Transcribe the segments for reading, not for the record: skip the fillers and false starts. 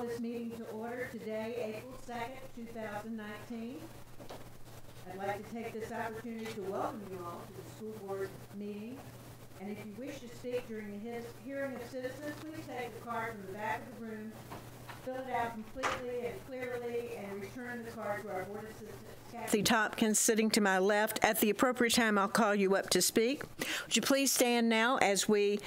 this meeting to order today, April 2nd, 2019. I'd like to take this opportunity to welcome you all to the school board meeting. And if you wish to speak during the hearing of citizens, please take the card from the back of the room, fill it out completely and clearly, and return the card to our board assistant, Kathy Tompkins, sitting to my left. At the appropriate time, I'll call you up to speak. Would you please stand now as we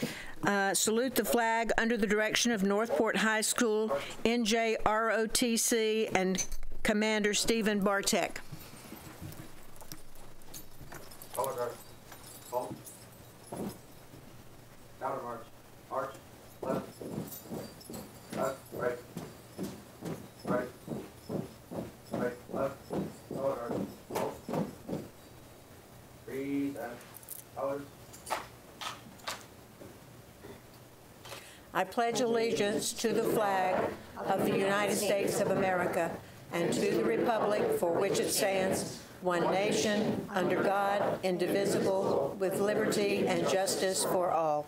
salute the flag under the direction of Northport High School, NJROTC, and Commander Stephen Bartek. Color guard. Hold. Counter march. March. Left. Left. Right. Right. Right. Left. Color guard. Hold. Breathe and colors. I pledge allegiance to the flag of the United States of America and to the republic for which it stands, one nation, under God, indivisible, with liberty and justice for all.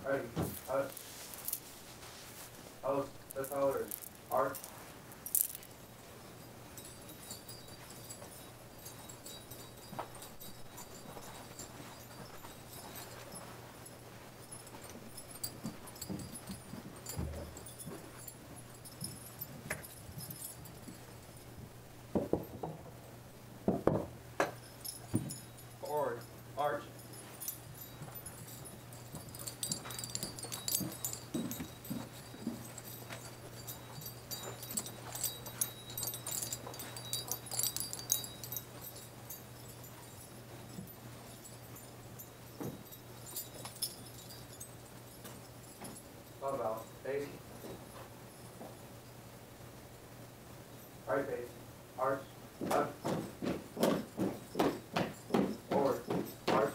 Ready. Cut. Post. The colors. Arch. Forward. Arch. Thought about face. Right face. Arch. Left. Forward. Arch.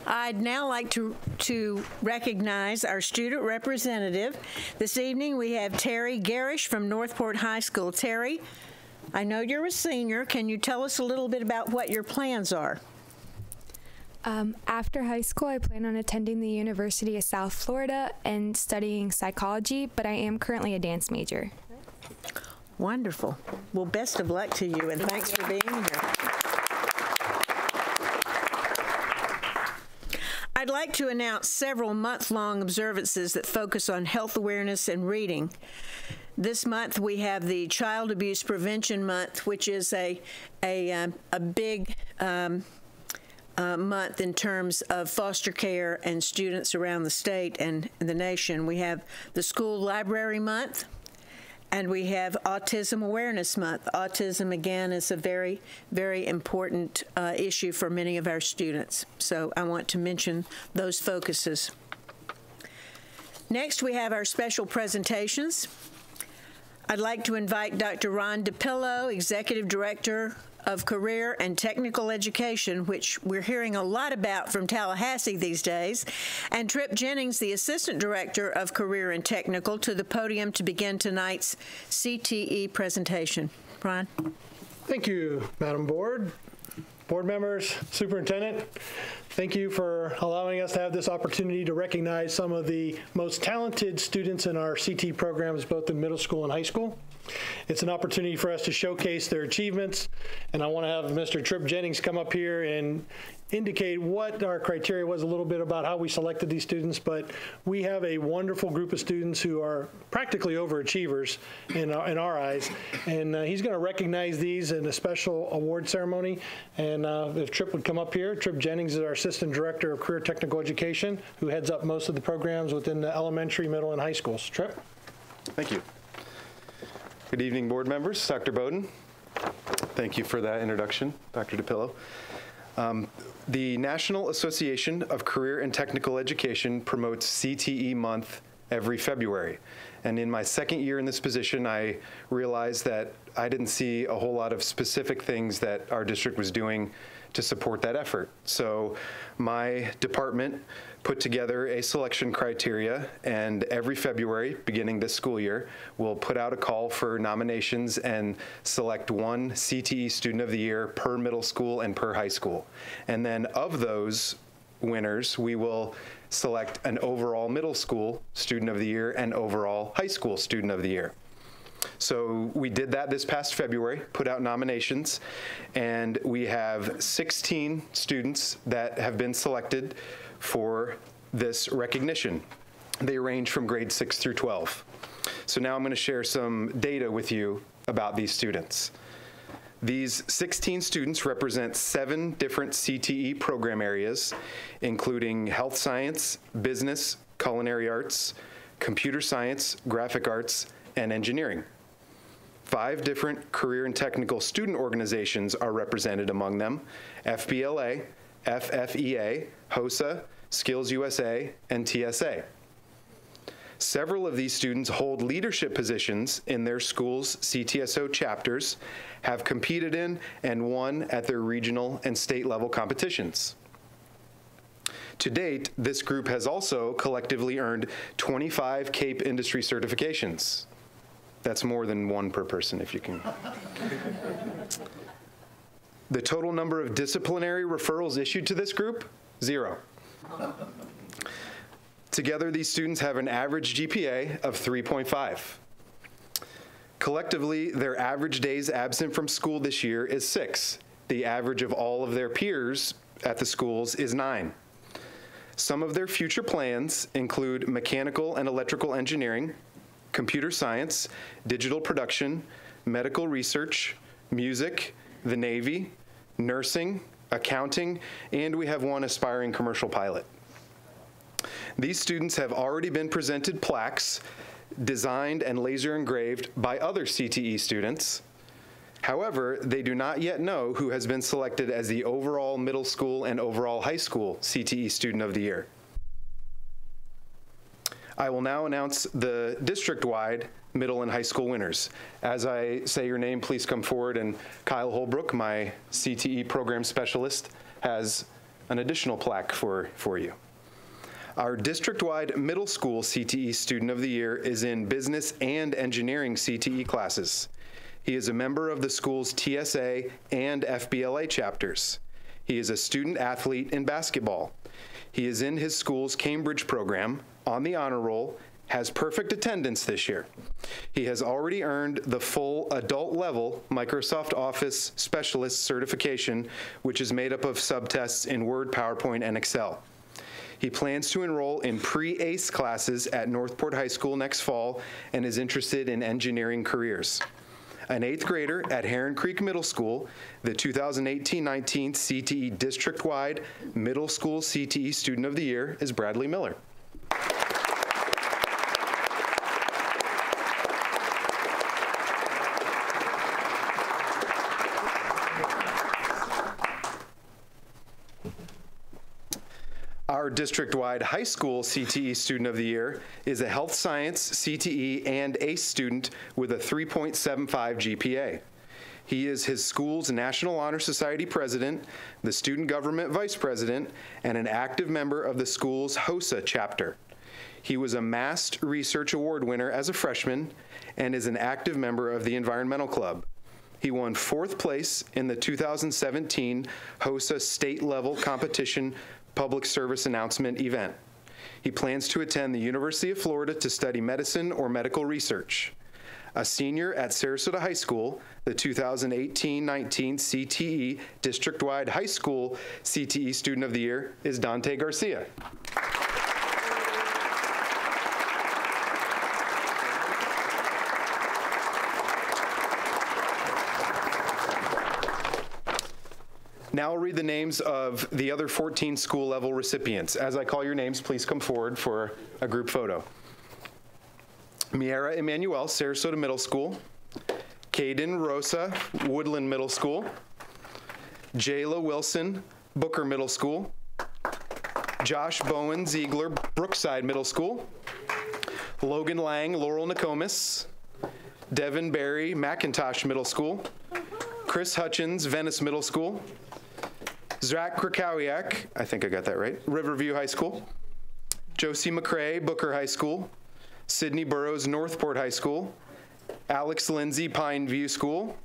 I'd now like to recognize our student representative. This evening we have Terry Garish from Northport High School. Terry, I know you're a senior. Can you tell us a little bit about what your plans are? After high school, I plan on attending the University of South Florida and studying psychology, but I am currently a dance major. Wonderful. Well, best of luck to you, and thanks for being here. I'd like to announce several month-long observances that focus on health awareness and reading. This month we have the Child Abuse Prevention Month, which is a big month in terms of foster care and students around the state and the nation. We have the School Library Month, and we have Autism Awareness Month. Autism, again, is a very, very important issue for many of our students. So I want to mention those focuses. Next, we have our special presentations. I'd like to invite Dr. Ron DiPillo, Executive Director of Career and Technical Education, which we're hearing a lot about from Tallahassee these days, and Trip Jennings, the Assistant Director of Career and Technical, to the podium to begin tonight's CTE presentation. Ron. Thank you, Madam Board. Board members, Superintendent, thank you for allowing us to have this opportunity to recognize some of the most talented students in our CT programs, both in middle school and high school. It's an opportunity for us to showcase their achievements, and I want to have Mr. Trip Jennings come up here and indicate what our criteria was, a little bit about how we selected these students. But we have a wonderful group of students who are practically overachievers in our eyes, and he's going to recognize these in a special award ceremony. And if Trip would come up here. Trip Jennings is our Assistant Director of Career Technical Education, who heads up most of the programs within the elementary, middle, and high schools. Trip. Thank you. Good evening, board members. Dr. Bowden, thank you for that introduction, Dr. DiPillo. The National Association of Career and Technical Education promotes CTE Month every February. And in my second year in this position, I realized that I didn't see a whole lot of specific things that our district was doing to support that effort. So my department put together a selection criteria, and every February, beginning this school year, we'll put out a call for nominations and select one CTE Student of the Year per middle school and per high school. And then of those winners, we will select an overall middle school Student of the Year and overall high school Student of the Year. So we did that this past February, put out nominations, and we have 16 students that have been selected for this recognition. They range from grade 6 through 12. So now I'm going to share some data with you about these students. These 16 students represent 7 different CTE program areas, including health science, business, culinary arts, computer science, graphic arts, and engineering. 5 different career and technical student organizations are represented among them: FBLA, FFEA, HOSA, Skills USA, and TSA. Several of these students hold leadership positions in their school's CTSO chapters, have competed in and won at their regional and state level competitions. To date, this group has also collectively earned 25 CAPE industry certifications. That's more than one per person, if you can. The total number of disciplinary referrals issued to this group, 0. Together, these students have an average GPA of 3.5. Collectively, their average days absent from school this year is 6. The average of all of their peers at the schools is 9. Some of their future plans include mechanical and electrical engineering, computer science, digital production, medical research, music, the Navy, nursing, accounting, and we have one aspiring commercial pilot. These students have already been presented plaques designed and laser engraved by other CTE students. However, they do not yet know who has been selected as the overall middle school and overall high school CTE Student of the Year. I will now announce the district-wide middle and high school winners. As I say your name, please come forward, and Kyle Holbrook, my CTE program specialist, has an additional plaque for you. Our district-wide middle school CTE Student of the Year is in business and engineering CTE classes. He is a member of the school's TSA and FBLA chapters. He is a student athlete in basketball. He is in his school's Cambridge program, on the honor roll, has perfect attendance this year. He has already earned the full adult level Microsoft Office Specialist certification, which is made up of subtests in Word, PowerPoint, and Excel. He plans to enroll in pre-ACE classes at Northport High School next fall and is interested in engineering careers. An 8th grader at Heron Creek Middle School, the 2018-19 CTE district-wide middle school CTE Student of the Year is Bradley Miller. Our district-wide high school CTE Student of the Year is a health science, CTE, and ACE student with a 3.75 GPA. He is his school's National Honor Society president, the student government vice president, and an active member of the school's HOSA chapter. He was a Mast Research Award winner as a freshman and is an active member of the Environmental Club. He won 4th place in the 2017 HOSA state-level competition public service announcement event. He plans to attend the University of Florida to study medicine or medical research. A senior at Sarasota High School, the 2018-19 CTE district-wide high school CTE Student of the Year is Dante Garcia. Now I'll read the names of the other 14 school-level recipients. As I call your names, please come forward for a group photo. Miera Emanuel, Sarasota Middle School. Caden Rosa, Woodland Middle School. Jayla Wilson, Booker Middle School. Josh Bowen Ziegler, Brookside Middle School. Logan Lang, Laurel Nokomis. Devin Berry, McIntosh Middle School. Chris Hutchins, Venice Middle School. Zach Krakowiak, I think I got that right, Riverview High School. Josie McCrae, Booker High School. Sydney Burrows, Northport High School. Alex Lindsay, Pine View School.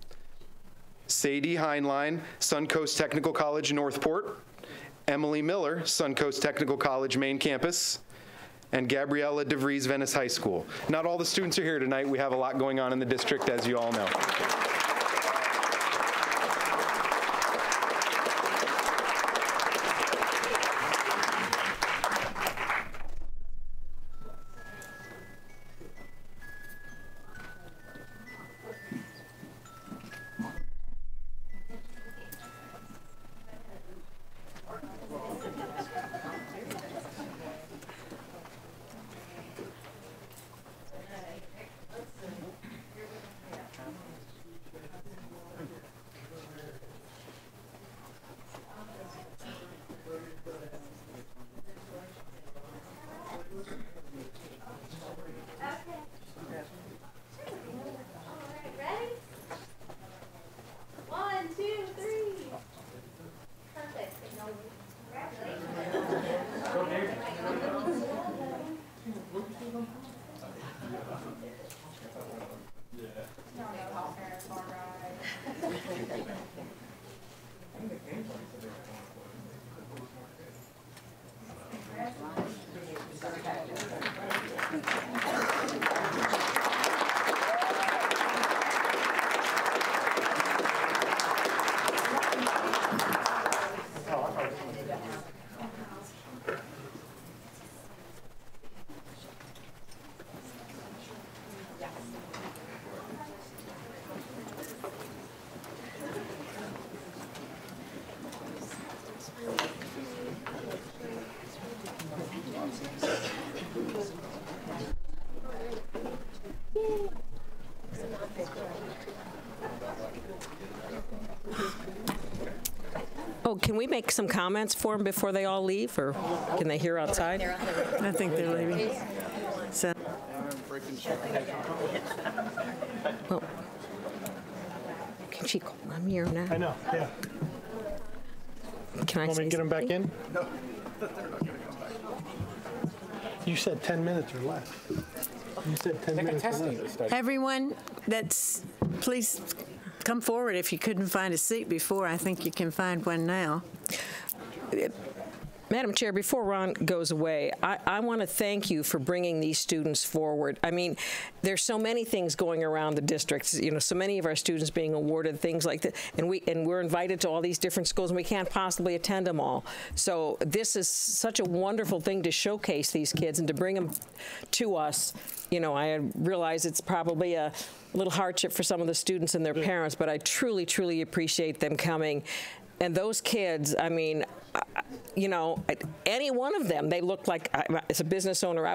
Sadie Heinlein, Suncoast Technical College, Northport. Emily Miller, Suncoast Technical College, Main Campus. And Gabriella DeVries, Venice High School. Not all the students are here tonight. We have a lot going on in the district, as you all know. Oh, can we make some comments for them before they all leave, or can they hear outside? I think they're leaving. So. Well, can she call? I'm here now. I know, yeah. Can I Want me to get them back in? No. You said 10 minutes or less. You said 10 minutes or less. Everyone please come forward. If you couldn't find a seat before, I think you can find one now. Madam Chair, before Ron goes away, I want to thank you for bringing these students forward. I mean, there's so many things going around the districts, you know, so many of our students being awarded things like that, and we're invited to all these different schools, and we can't possibly attend them all. So this is such a wonderful thing to showcase these kids and to bring them to us. You know, I realize it's probably a little hardship for some of the students and their parents, but I truly, truly appreciate them coming. And those kids, I mean, you know, any one of them, they look like, as a business owner, I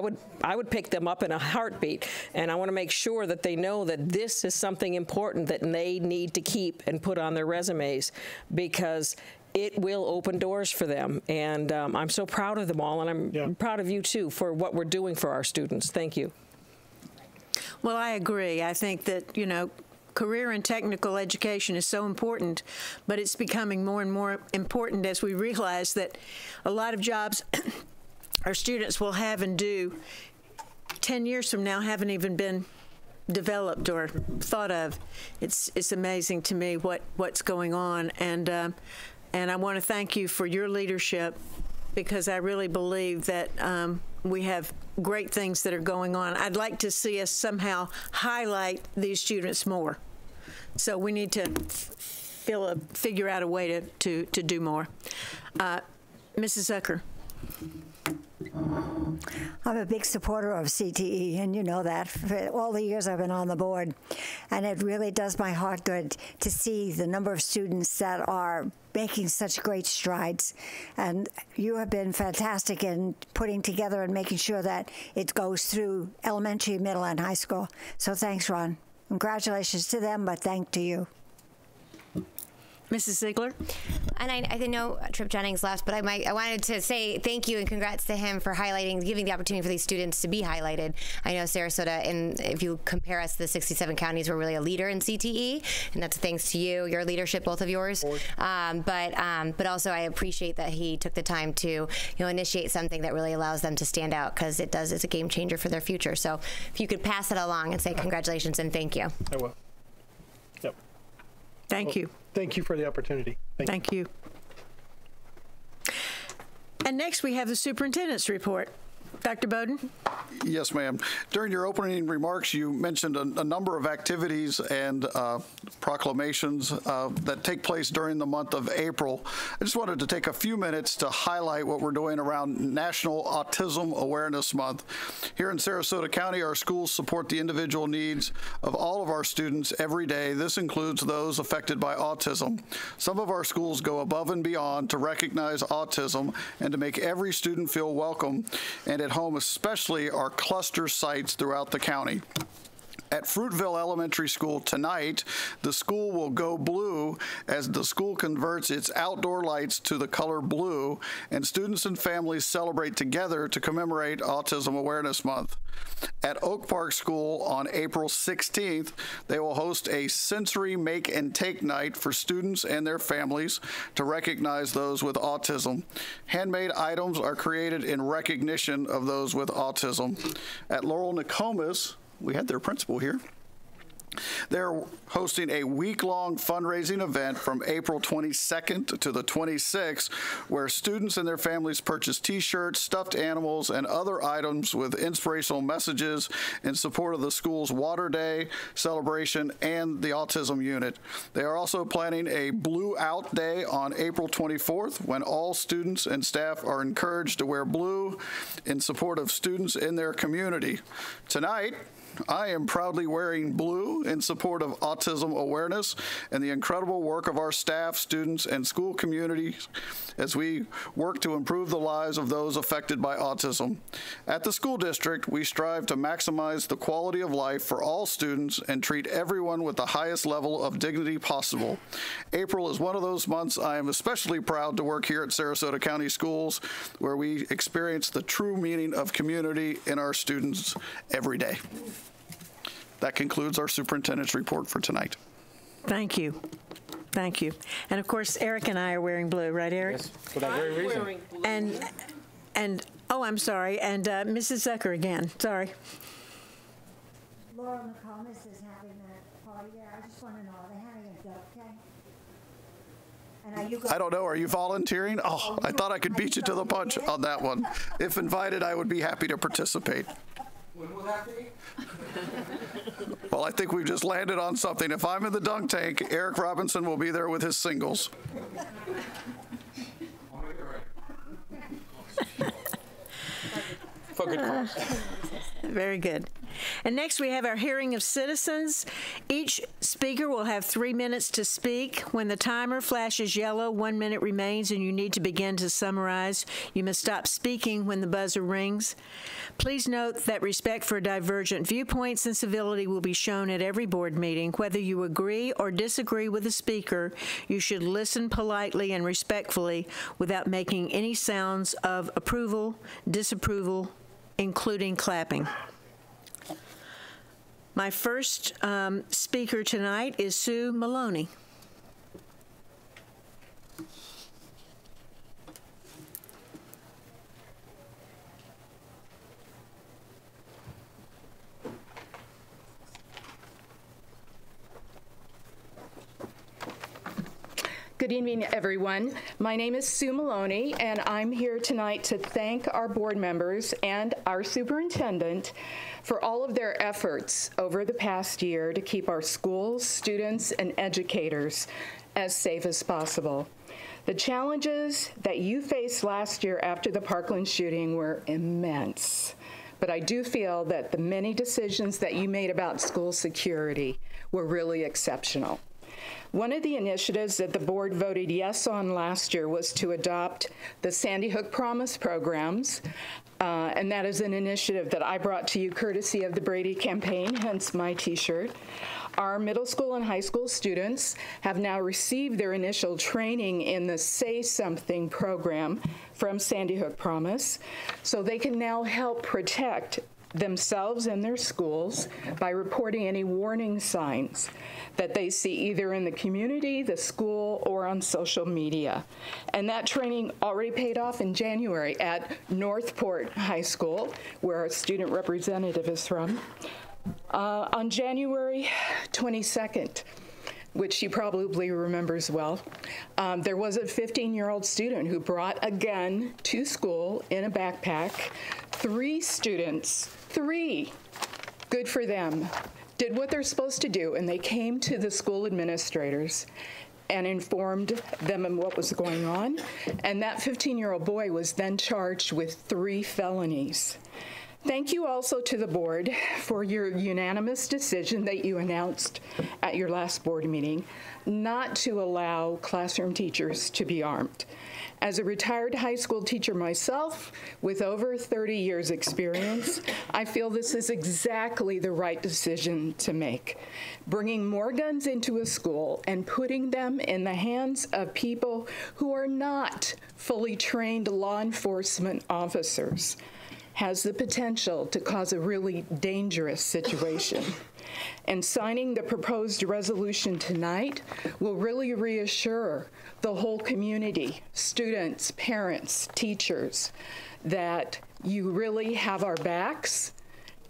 would pick them up in a heartbeat. And I want to make sure that they know that this is something important that they need to keep and put on their resumes, because it will open doors for them. And I'm so proud of them all, and I'm proud of you, too, for what we're doing for our students. Thank you. Well, I agree. I think that, you know, career and technical education is so important, but it's becoming more and more important as we realize that a lot of jobs our students will have and do 10 years from now haven't even been developed or thought of. It's amazing to me what's going on, and I want to thank you for your leadership, because I really believe that we have great things that are going on. I'd like to see us somehow highlight these students more. So we need to figure out a way to do more. Mrs. Zucker. I'm a big supporter of CTE, and you know that for all the years I've been on the board. And it really does my heart good to see the number of students that are making such great strides. And you have been fantastic in putting together and making sure that it goes through elementary, middle, and high school. So thanks, Ron. Congratulations to them, but thank to you. Mrs. Ziegler? And I know Trip Jennings left, but I wanted to say thank you and congrats to him for giving the opportunity for these students to be highlighted. I know Sarasota, and if you compare us to the 67 counties, we're really a leader in CTE, and that's thanks to you, your leadership, both of yours. But also I appreciate that he took the time to initiate something that really allows them to stand out, because it's a game changer for their future. So if you could pass it along and say congratulations and thank you. I will. Yep. Thank you. Thank you for the opportunity. Thank you. And next we have the superintendent's report. Dr. Bowden? Yes, ma'am. During your opening remarks, you mentioned a number of activities and proclamations that take place during the month of April. I just wanted to take a few minutes to highlight what we're doing around National Autism Awareness Month. Here in Sarasota County, our schools support the individual needs of all of our students every day. This includes those affected by autism. Some of our schools go above and beyond to recognize autism and to make every student feel welcome and at home, especially our cluster sites throughout the county. At Fruitville Elementary School tonight, the school will go blue as the school converts its outdoor lights to the color blue, and students and families celebrate together to commemorate Autism Awareness Month. At Oak Park School on April 16th, they will host a sensory make and take night for students and their families to recognize those with autism. Handmade items are created in recognition of those with autism. At Laurel Nokomis, we had their principal here. They're hosting a week-long fundraising event from April 22nd to the 26th, where students and their families purchase T-shirts, stuffed animals, and other items with inspirational messages in support of the school's Water Day celebration and the Autism Unit. They are also planning a Blue Out Day on April 24th, when all students and staff are encouraged to wear blue in support of students in their community. Tonight, I am proudly wearing blue in support of autism awareness and the incredible work of our staff, students, and school communities as we work to improve the lives of those affected by autism. At the school district, we strive to maximize the quality of life for all students and treat everyone with the highest level of dignity possible. April is one of those months I am especially proud to work here at Sarasota County Schools, where we experience the true meaning of community in our students every day. That concludes our superintendent's report for tonight. Thank you. Thank you. And of course, Eric and I are wearing blue, right, Eric? Yes, for that very reason. And oh, I'm sorry. And Mrs. Zucker again. Sorry. Laura McComas is having that party there. I just want to know, are they having a duck day? And are you I don't know. Are you volunteering? Oh, I thought I could beat you to the punch on that one. If invited, I would be happy to participate. When will that be? Well, I think we've just landed on something. If I'm in the dunk tank, Eric Robinson will be there with his singles. Very good. And next we have our hearing of citizens. Each speaker will have 3 minutes to speak. When the timer flashes yellow, 1 minute remains and you need to begin to summarize. You must stop speaking when the buzzer rings. Please note that respect for divergent viewpoints and civility will be shown at every board meeting. Whether you agree or disagree with the speaker, you should listen politely and respectfully without making any sounds of approval, disapproval, including clapping. My first speaker tonight is Sue Maloney. Good evening, everyone. My name is Sue Maloney, and I'm here tonight to thank our board members and our superintendent for all of their efforts over the past year to keep our schools, students, and educators as safe as possible. The challenges that you faced last year after the Parkland shooting were immense, but I do feel that the many decisions that you made about school security were really exceptional. One of the initiatives that the board voted yes on last year was to adopt the Sandy Hook Promise programs, and that is an initiative that I brought to you courtesy of the Brady campaign, hence my t-shirt. Our middle school and high school students have now received their initial training in the Say Something program from Sandy Hook Promise, so they can now help protect themselves and their schools by reporting any warning signs that they see either in the community, the school, or on social media. And that training already paid off in January at Northport High School, where our student representative is from. On January 22nd, which she probably remembers well, there was a 15-year-old student who brought a gun to school in a backpack. 3 students, 3, good for them, did what they're supposed to do, and they came to the school administrators and informed them of what was going on. And that 15-year-old boy was then charged with 3 felonies. Thank you also to the board for your unanimous decision that you announced at your last board meeting not to allow classroom teachers to be armed. As a retired high school teacher myself, with over 30 years experience, I feel this is exactly the right decision to make. Bringing more guns into a school and putting them in the hands of people who are not fully trained law enforcement officers has the potential to cause a really dangerous situation. And signing the proposed resolution tonight will really reassure the whole community, students, parents, teachers, that you really have our backs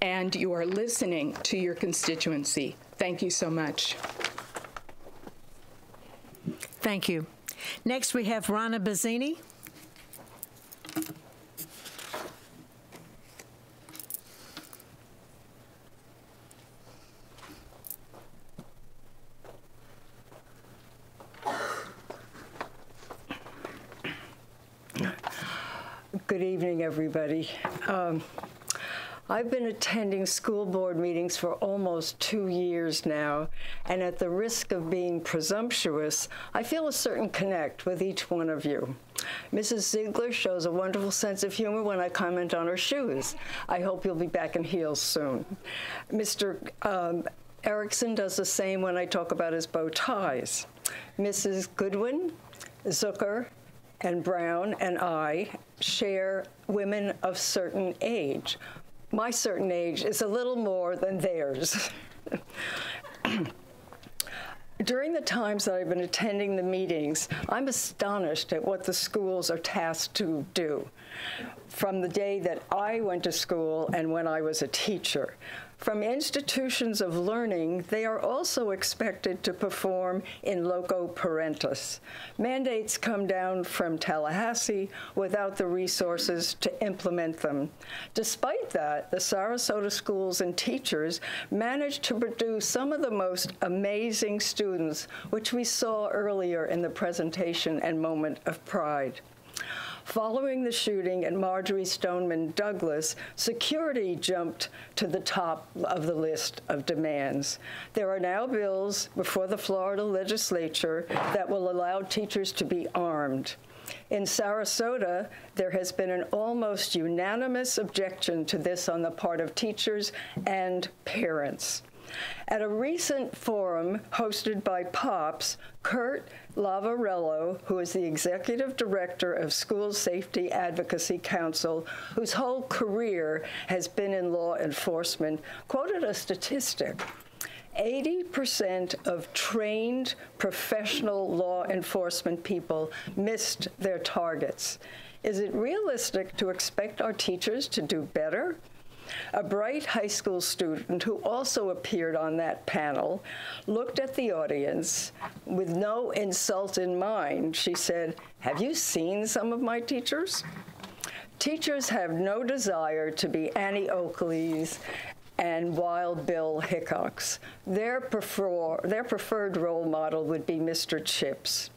and you are listening to your constituency. Thank you so much. Thank you. Next, we have Rana Bazzini. Good evening, everybody. I've been attending school board meetings for almost 2 years now, and at the risk of being presumptuous, I feel a certain connect with each one of you. Mrs. Ziegler shows a wonderful sense of humor when I comment on her shoes. I hope you'll be back in heels soon. Mr. Erickson does the same when I talk about his bow ties. Mrs. Goodwin, Zucker, and Brown and I share women of certain age. My certain age is a little more than theirs. During the times that I've been attending the meetings, I'm astonished at what the schools are tasked to do. From the day that I went to school and when I was a teacher. From institutions of learning, they are also expected to perform in loco parentis. Mandates come down from Tallahassee without the resources to implement them. Despite that, the Sarasota schools and teachers managed to produce some of the most amazing students, which we saw earlier in the presentation and moment of pride. Following the shooting at Marjorie Stoneman Douglas, security jumped to the top of the list of demands. There are now bills before the Florida legislature that will allow teachers to be armed. In Sarasota, there has been an almost unanimous objection to this on the part of teachers and parents. At a recent forum hosted by POPs, Kurt Lavarello, who is the executive director of School Safety Advocacy Council, whose whole career has been in law enforcement, quoted a statistic. 80% of trained professional law enforcement people missed their targets. Is it realistic to expect our teachers to do better? A bright high school student who also appeared on that panel looked at the audience with no insult in mind. She said, "Have you seen some of my teachers?" Teachers have no desire to be Annie Oakleys and Wild Bill Hickox. Their preferred role model would be Mr. Chips.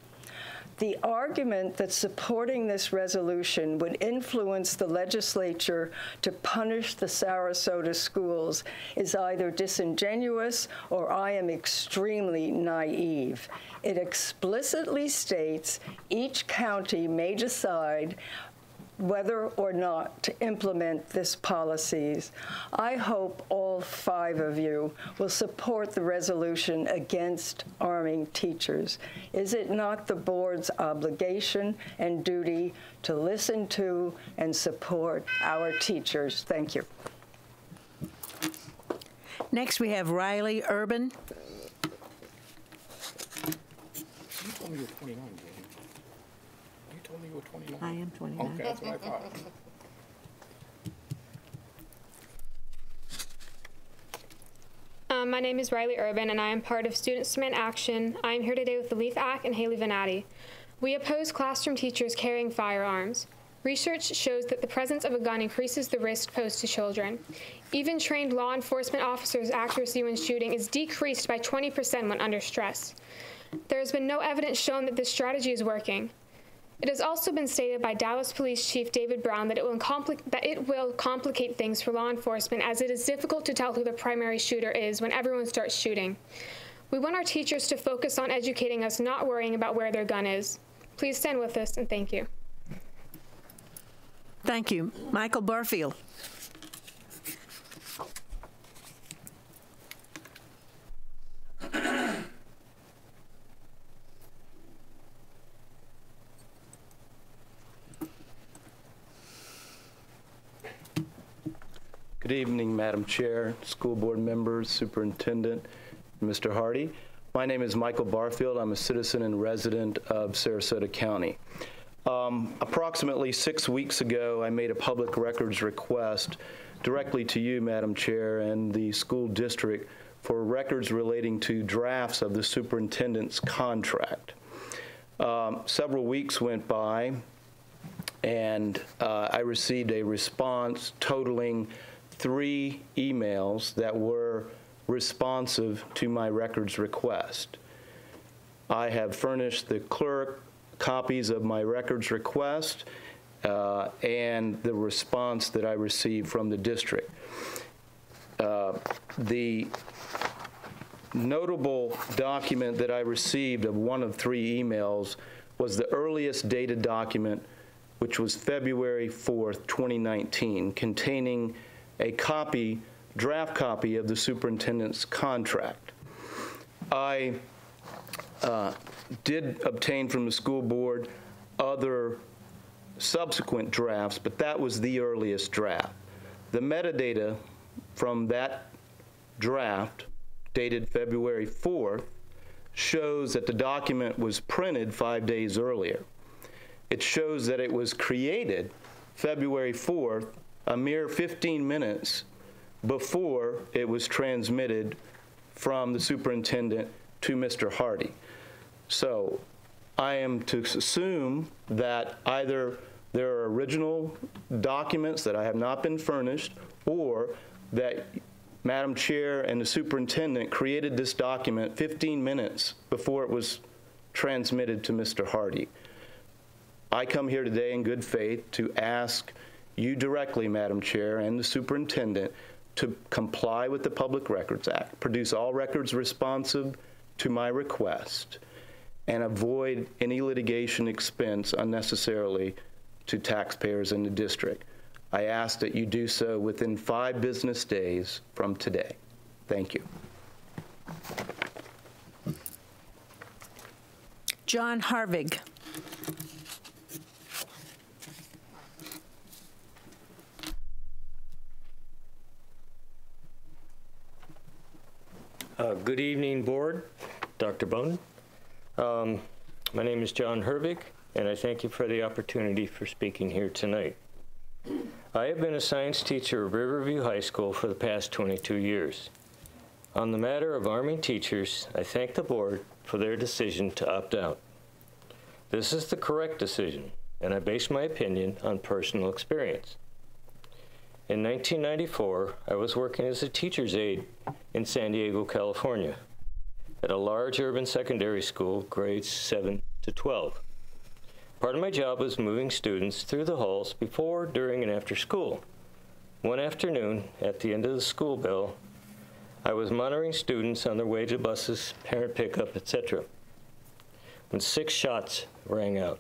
The argument that supporting this resolution would influence the legislature to punish the Sarasota schools is either disingenuous or I am extremely naive. It explicitly states each county may decide whether or not to implement these policies. I hope all 5 of you will support the resolution against arming teachers. Is it not the board's obligation and duty to listen to and support our teachers? Thank you. Next, we have Riley Urban. You told me you were 29, Jane. You told me you were 29. I am 29. Okay, that's what I thought. My name is Riley Urban, and I am part of Students Demand Action. I am here today with the Leaf Ack and Haley Venatti. We oppose classroom teachers carrying firearms. Research shows that the presence of a gun increases the risk posed to children. Even trained law enforcement officers' accuracy when shooting is decreased by 20% when under stress. There has been no evidence shown that this strategy is working. It has also been stated by Dallas Police Chief David Brown that it will complicate things for law enforcement, as it is difficult to tell who the primary shooter is when everyone starts shooting. We want our teachers to focus on educating us, not worrying about where their gun is. Please stand with us, and thank you. Thank you. Michael Barfield. Good evening, Madam Chair, school board members, superintendent, Mr. Hardy. My name is Michael Barfield. I'm a citizen and resident of Sarasota County. Approximately 6 weeks ago, I made a public records request directly to you, Madam Chair, and the school district for records relating to drafts of the superintendent's contract. Several weeks went by, and I received a response totaling 3 emails that were responsive to my records request. I have furnished the clerk copies of my records request and the response that I received from the district. The notable document that I received of one of 3 emails was the earliest dated document, which was February 4th, 2019, containing a draft copy of the superintendent's contract. I did obtain from the school board other subsequent drafts, but that was the earliest draft. The metadata from that draft, dated February 4th, shows that the document was printed 5 days earlier. It shows that it was created February 4th, a mere 15 minutes before it was transmitted from the superintendent to Mr. Hardy. So I am to assume that either there are original documents that I have not been furnished, or that Madam Chair and the superintendent created this document 15 minutes before it was transmitted to Mr. Hardy. I come here today in good faith to ask you directly, Madam Chair, and the superintendent to comply with the Public Records Act, produce all records responsive to my request, and avoid any litigation expense unnecessarily to taxpayers in the district. I ask that you do so within 5 business days from today. Thank you. John Harvig. Good evening, board, Dr. Bowden. My name is John Hervig, and I thank you for the opportunity for speaking here tonight. I have been a science teacher at Riverview High School for the past 22 years. On the matter of arming teachers, I thank the board for their decision to opt out. This is the correct decision, and I base my opinion on personal experience. In 1994, I was working as a teacher's aide in San Diego, California, at a large urban secondary school, grades 7 to 12. Part of my job was moving students through the halls before, during, and after school. One afternoon, at the end of the school bell, I was monitoring students on their way to buses, parent pickup, etc., when 6 shots rang out.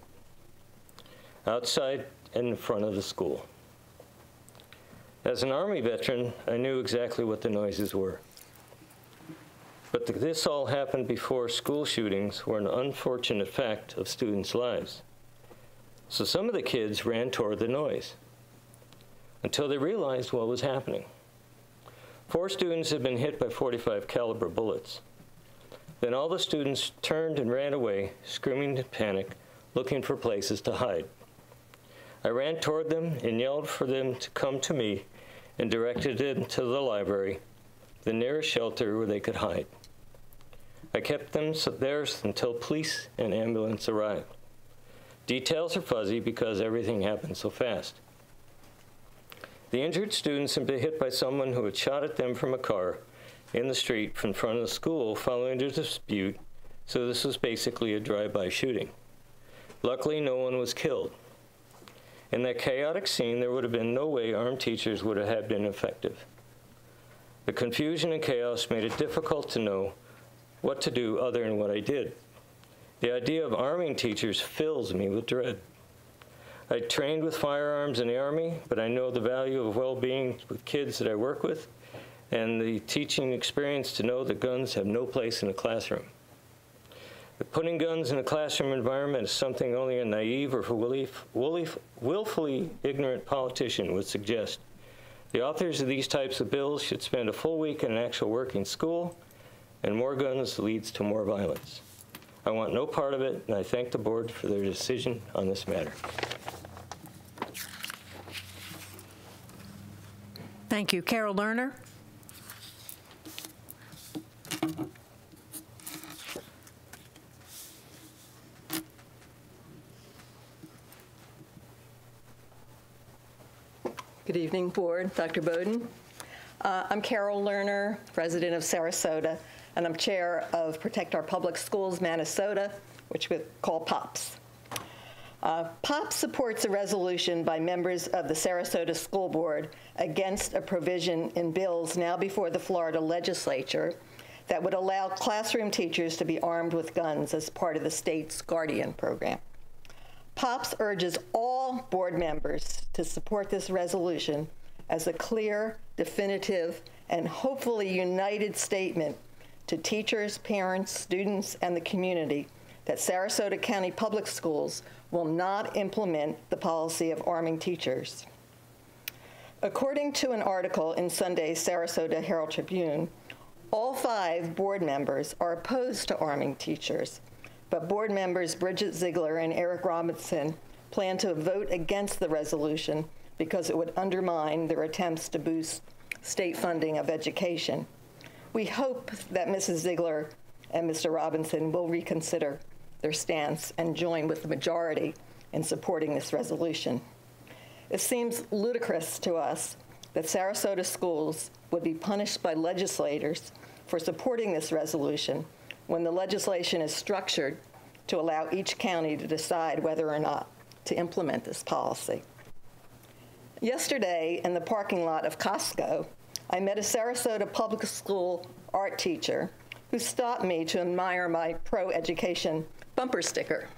Outside and in front of the school. As an Army veteran, I knew exactly what the noises were. But this all happened before school shootings were an unfortunate fact of students' lives. So some of the kids ran toward the noise until they realized what was happening. 4 students had been hit by .45 caliber bullets. Then all the students turned and ran away, screaming in panic, looking for places to hide. I ran toward them and yelled for them to come to me and directed them to the library, the nearest shelter where they could hide. I kept them there until police and ambulance arrived. Details are fuzzy because everything happened so fast. The injured students had been hit by someone who had shot at them from a car in the street in front of the school following a dispute, so this was basically a drive-by shooting. Luckily, no one was killed. In that chaotic scene, there would have been no way armed teachers would have been effective. The confusion and chaos made it difficult to know what to do other than what I did. The idea of arming teachers fills me with dread. I trained with firearms in the Army, but I know the value of well-being with kids that I work with and the teaching experience to know that guns have no place in a classroom. But putting guns in a classroom environment is something only a naive or willfully ignorant politician would suggest. The authors of these types of bills should spend a full week in an actual working school, and more guns leads to more violence. I want no part of it, and I thank the board for their decision on this matter. Thank you. Carol Lerner. Good evening, board. Dr. Bowden. I'm Carol Lerner, resident of Sarasota, and I'm chair of Protect Our Public Schools Minnesota, which we call POPS. POPS supports a resolution by members of the Sarasota School Board against a provision in bills now before the Florida legislature that would allow classroom teachers to be armed with guns as part of the state's Guardian program. POPS urges all board members to support this resolution as a clear, definitive, and hopefully united statement to teachers, parents, students, and the community that Sarasota County Public Schools will not implement the policy of arming teachers. According to an article in Sunday's Sarasota Herald Tribune, all 5 board members are opposed to arming teachers, but board members Bridget Ziegler and Eric Robinson plan to vote against the resolution because it would undermine their attempts to boost state funding of education. We hope that Mrs. Ziegler and Mr. Robinson will reconsider their stance and join with the majority in supporting this resolution. It seems ludicrous to us that Sarasota schools would be punished by legislators for supporting this resolution when the legislation is structured to allow each county to decide whether or not to implement this policy. Yesterday, in the parking lot of Costco, I met a Sarasota public school art teacher who stopped me to admire my pro-education bumper sticker.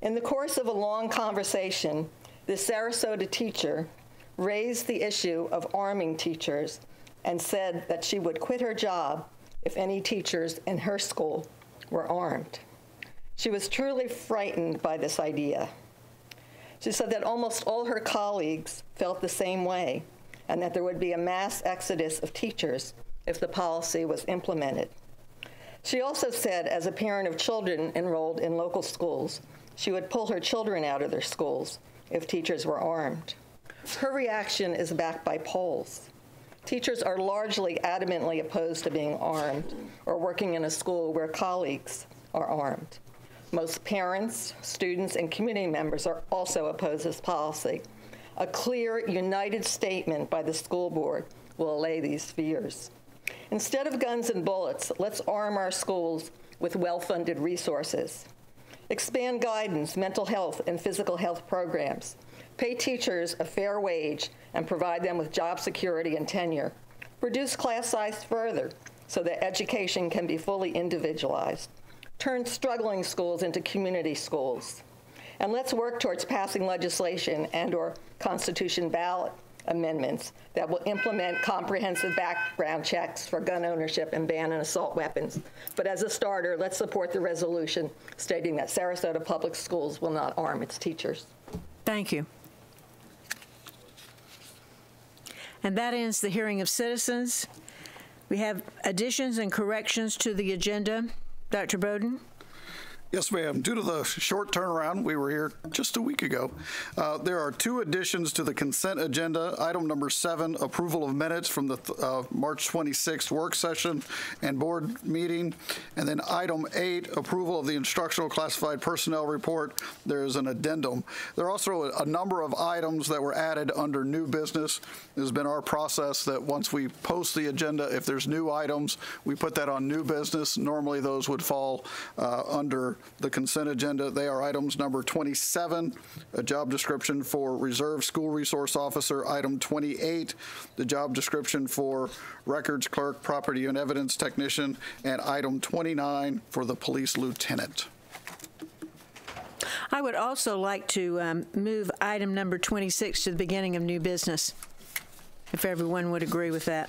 In the course of a long conversation, the Sarasota teacher raised the issue of arming teachers and said that she would quit her job if any teachers in her school were armed. She was truly frightened by this idea. She said that almost all her colleagues felt the same way, and that there would be a mass exodus of teachers if the policy was implemented. She also said, as a parent of children enrolled in local schools, she would pull her children out of their schools if teachers were armed. Her reaction is backed by polls. Teachers are largely adamantly opposed to being armed or working in a school where colleagues are armed. Most parents, students, and community members are also opposed to this policy. A clear, united statement by the school board will allay these fears. Instead of guns and bullets, let's arm our schools with well-funded resources. Expand guidance, mental health, and physical health programs. Pay teachers a fair wage and provide them with job security and tenure. Reduce class size further so that education can be fully individualized. Turn struggling schools into community schools. And let's work towards passing legislation and/or Constitution ballot amendments that will implement comprehensive background checks for gun ownership and ban on assault weapons. But as a starter, let's support the resolution stating that Sarasota Public Schools will not arm its teachers. Thank you. And that ends the hearing of citizens. We have additions and corrections to the agenda. Dr. Bowden? Yes, ma'am. Due to the short turnaround, we were here just a week ago. There are 2 additions to the consent agenda. Item number 7, approval of minutes from the March 26th work session and board meeting. And then item 8, approval of the instructional classified personnel report. There is an addendum. There are also a number of items that were added under new business. It has been our process that once we post the agenda, if there's new items, we put that on new business. Normally those would fall under the consent agenda. They are items number 27, a job description for Reserve School Resource Officer. Item 28, the job description for Records Clerk, Property and Evidence Technician. And item 29 for the Police Lieutenant. I would also like to move item number 26 to the beginning of new business, if everyone would agree with that.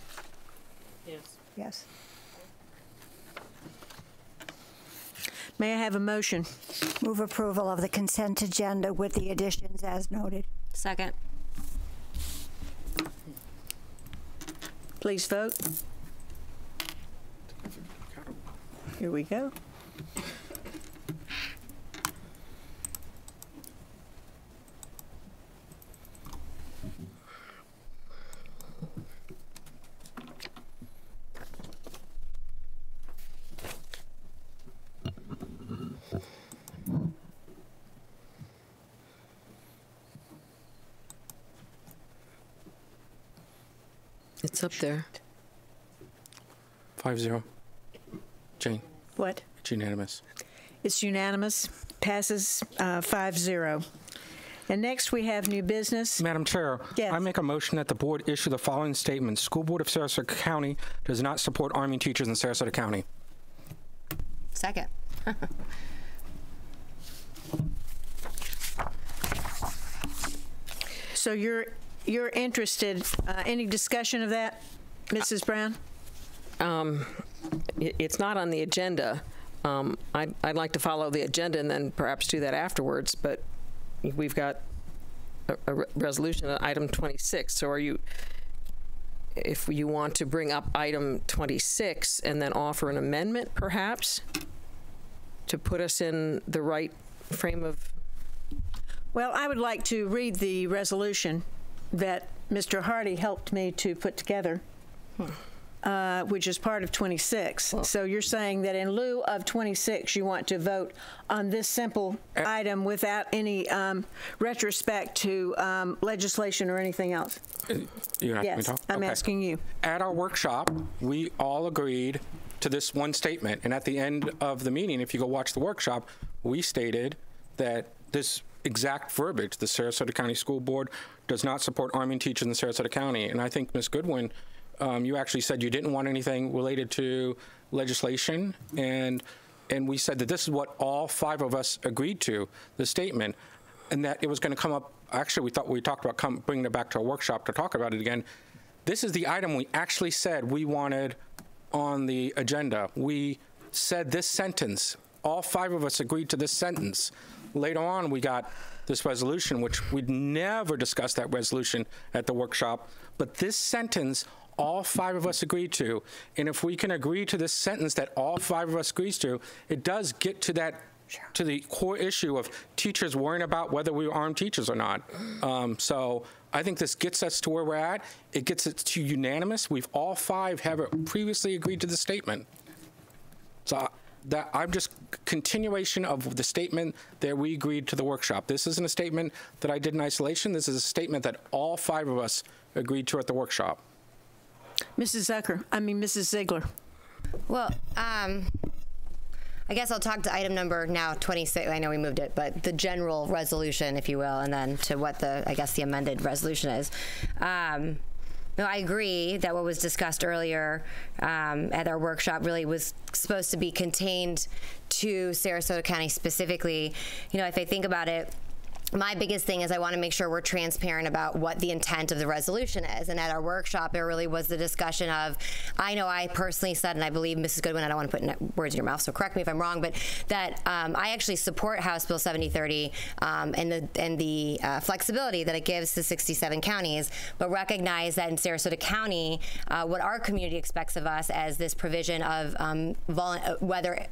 Yes. Yes. May I have a motion? Move approval of the consent agenda with the additions as noted. Second. Please vote. Here we go. It's up there. 5-0. Jane? What? It's unanimous. It's unanimous. Passes 5-0. And next we have new business. Madam Chair, yes. I make a motion that the board issue the following statement. School Board of Sarasota County does not support arming teachers in Sarasota County. Second. So you're interested, any discussion of that, Mrs. Brown? It's not on the agenda. I'd like to follow the agenda and then perhaps do that afterwards, but we've got a resolution on item 26. So if you want to bring up item 26 and then offer an amendment, perhaps, to put us in the right frame of... Well, I would like to read the resolution that Mr. Hardy helped me to put together, which is part of 26. So you're saying that in lieu of 26, you want to vote on this simple item without any retrospect to legislation or anything else? You're asking me to Yes, talk? I'm Okay. asking you. At our workshop, we all agreed to this one statement. And at the end of the meeting, if you go watch the workshop, we stated that this exact verbiage, the Sarasota County School Board does not support arming teachers in Sarasota County. And I think, Ms. Goodwin, you actually said you didn't want anything related to legislation, and we said that this is what all 5 of us agreed to, the statement, and that it was going to come up. Actually, we talked about bringing it back to a workshop to talk about it again. This is the item we actually said we wanted on the agenda. We said this sentence. All 5 of us agreed to this sentence. Later on, we got this resolution, which we'd never discussed that resolution at the workshop, but this sentence all 5 of us agreed to. And if we can agree to this sentence that all 5 of us agrees to, it does get to that, to the core issue of teachers worrying about whether we arm teachers or not. So I think this gets us to where we're at. It gets it to unanimous. We've all 5 have previously agreed to the statement. So that I'm just continuation of the statement that we agreed to the workshop. This isn't a statement that I did in isolation. This is a statement that all 5 of us agreed to at the workshop. Mrs. Ziegler. Well, I guess I'll talk to item number now 26. I know we moved it, but the general resolution, if you will, and then to what the amended resolution is. No, I agree that what was discussed earlier at our workshop really was supposed to be contained to Sarasota County specifically. You know, if I think about it, my biggest thing is I want to make sure we're transparent about what the intent of the resolution is. And at our workshop, there really was the discussion of, I know I personally said, and I believe Mrs. Goodwin, I don't want to put words in your mouth, so correct me if I'm wrong, but that I actually support House Bill 7030 and the flexibility that it gives to 67 counties, but recognize that in Sarasota County, what our community expects of us as this provision of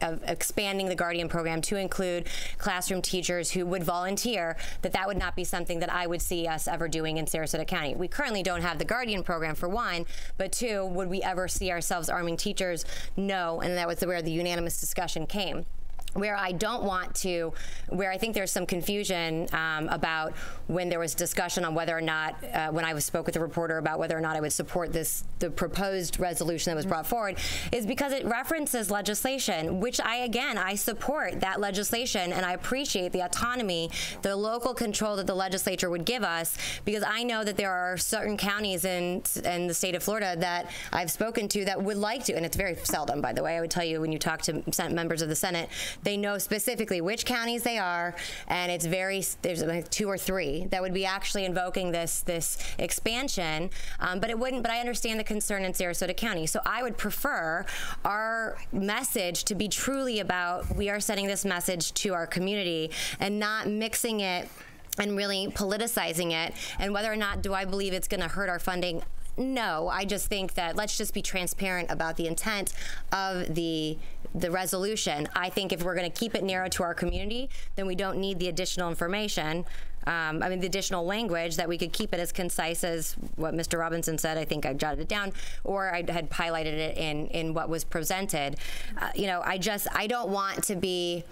of expanding the Guardian program to include classroom teachers who would volunteer, that would not be something that I would see us ever doing in Sarasota County. We currently don't have the Guardian program, for one, but two, would we ever see ourselves arming teachers? No, and that was where the unanimous discussion came. Where I don't want to, where I think there's some confusion about when there was discussion on whether or not, when I spoke with the reporter about whether or not I would support the proposed resolution that was brought forward, is because it references legislation, which I support that legislation, and I appreciate the autonomy, the local control that the legislature would give us, because I know that there are certain counties in the state of Florida that I've spoken to that would like to, and it's very seldom, by the way. I would tell you when you talk to members of the Senate, they know specifically which counties they are, and there's like 2 or 3 that would be actually invoking this expansion, but I understand the concern in Sarasota County. So I would prefer our message to be truly about, we are sending this message to our community and not mixing it and really politicizing it, and whether or not do I believe it's going to hurt our funding. No, I just think that let's just be transparent about the intent of the resolution. I think if we're going to keep it narrow to our community, then we don't need the additional information. The additional language, that we could keep it as concise as what Mr. Robinson said. I think I jotted it down, or I had highlighted it in what was presented. I don't want to be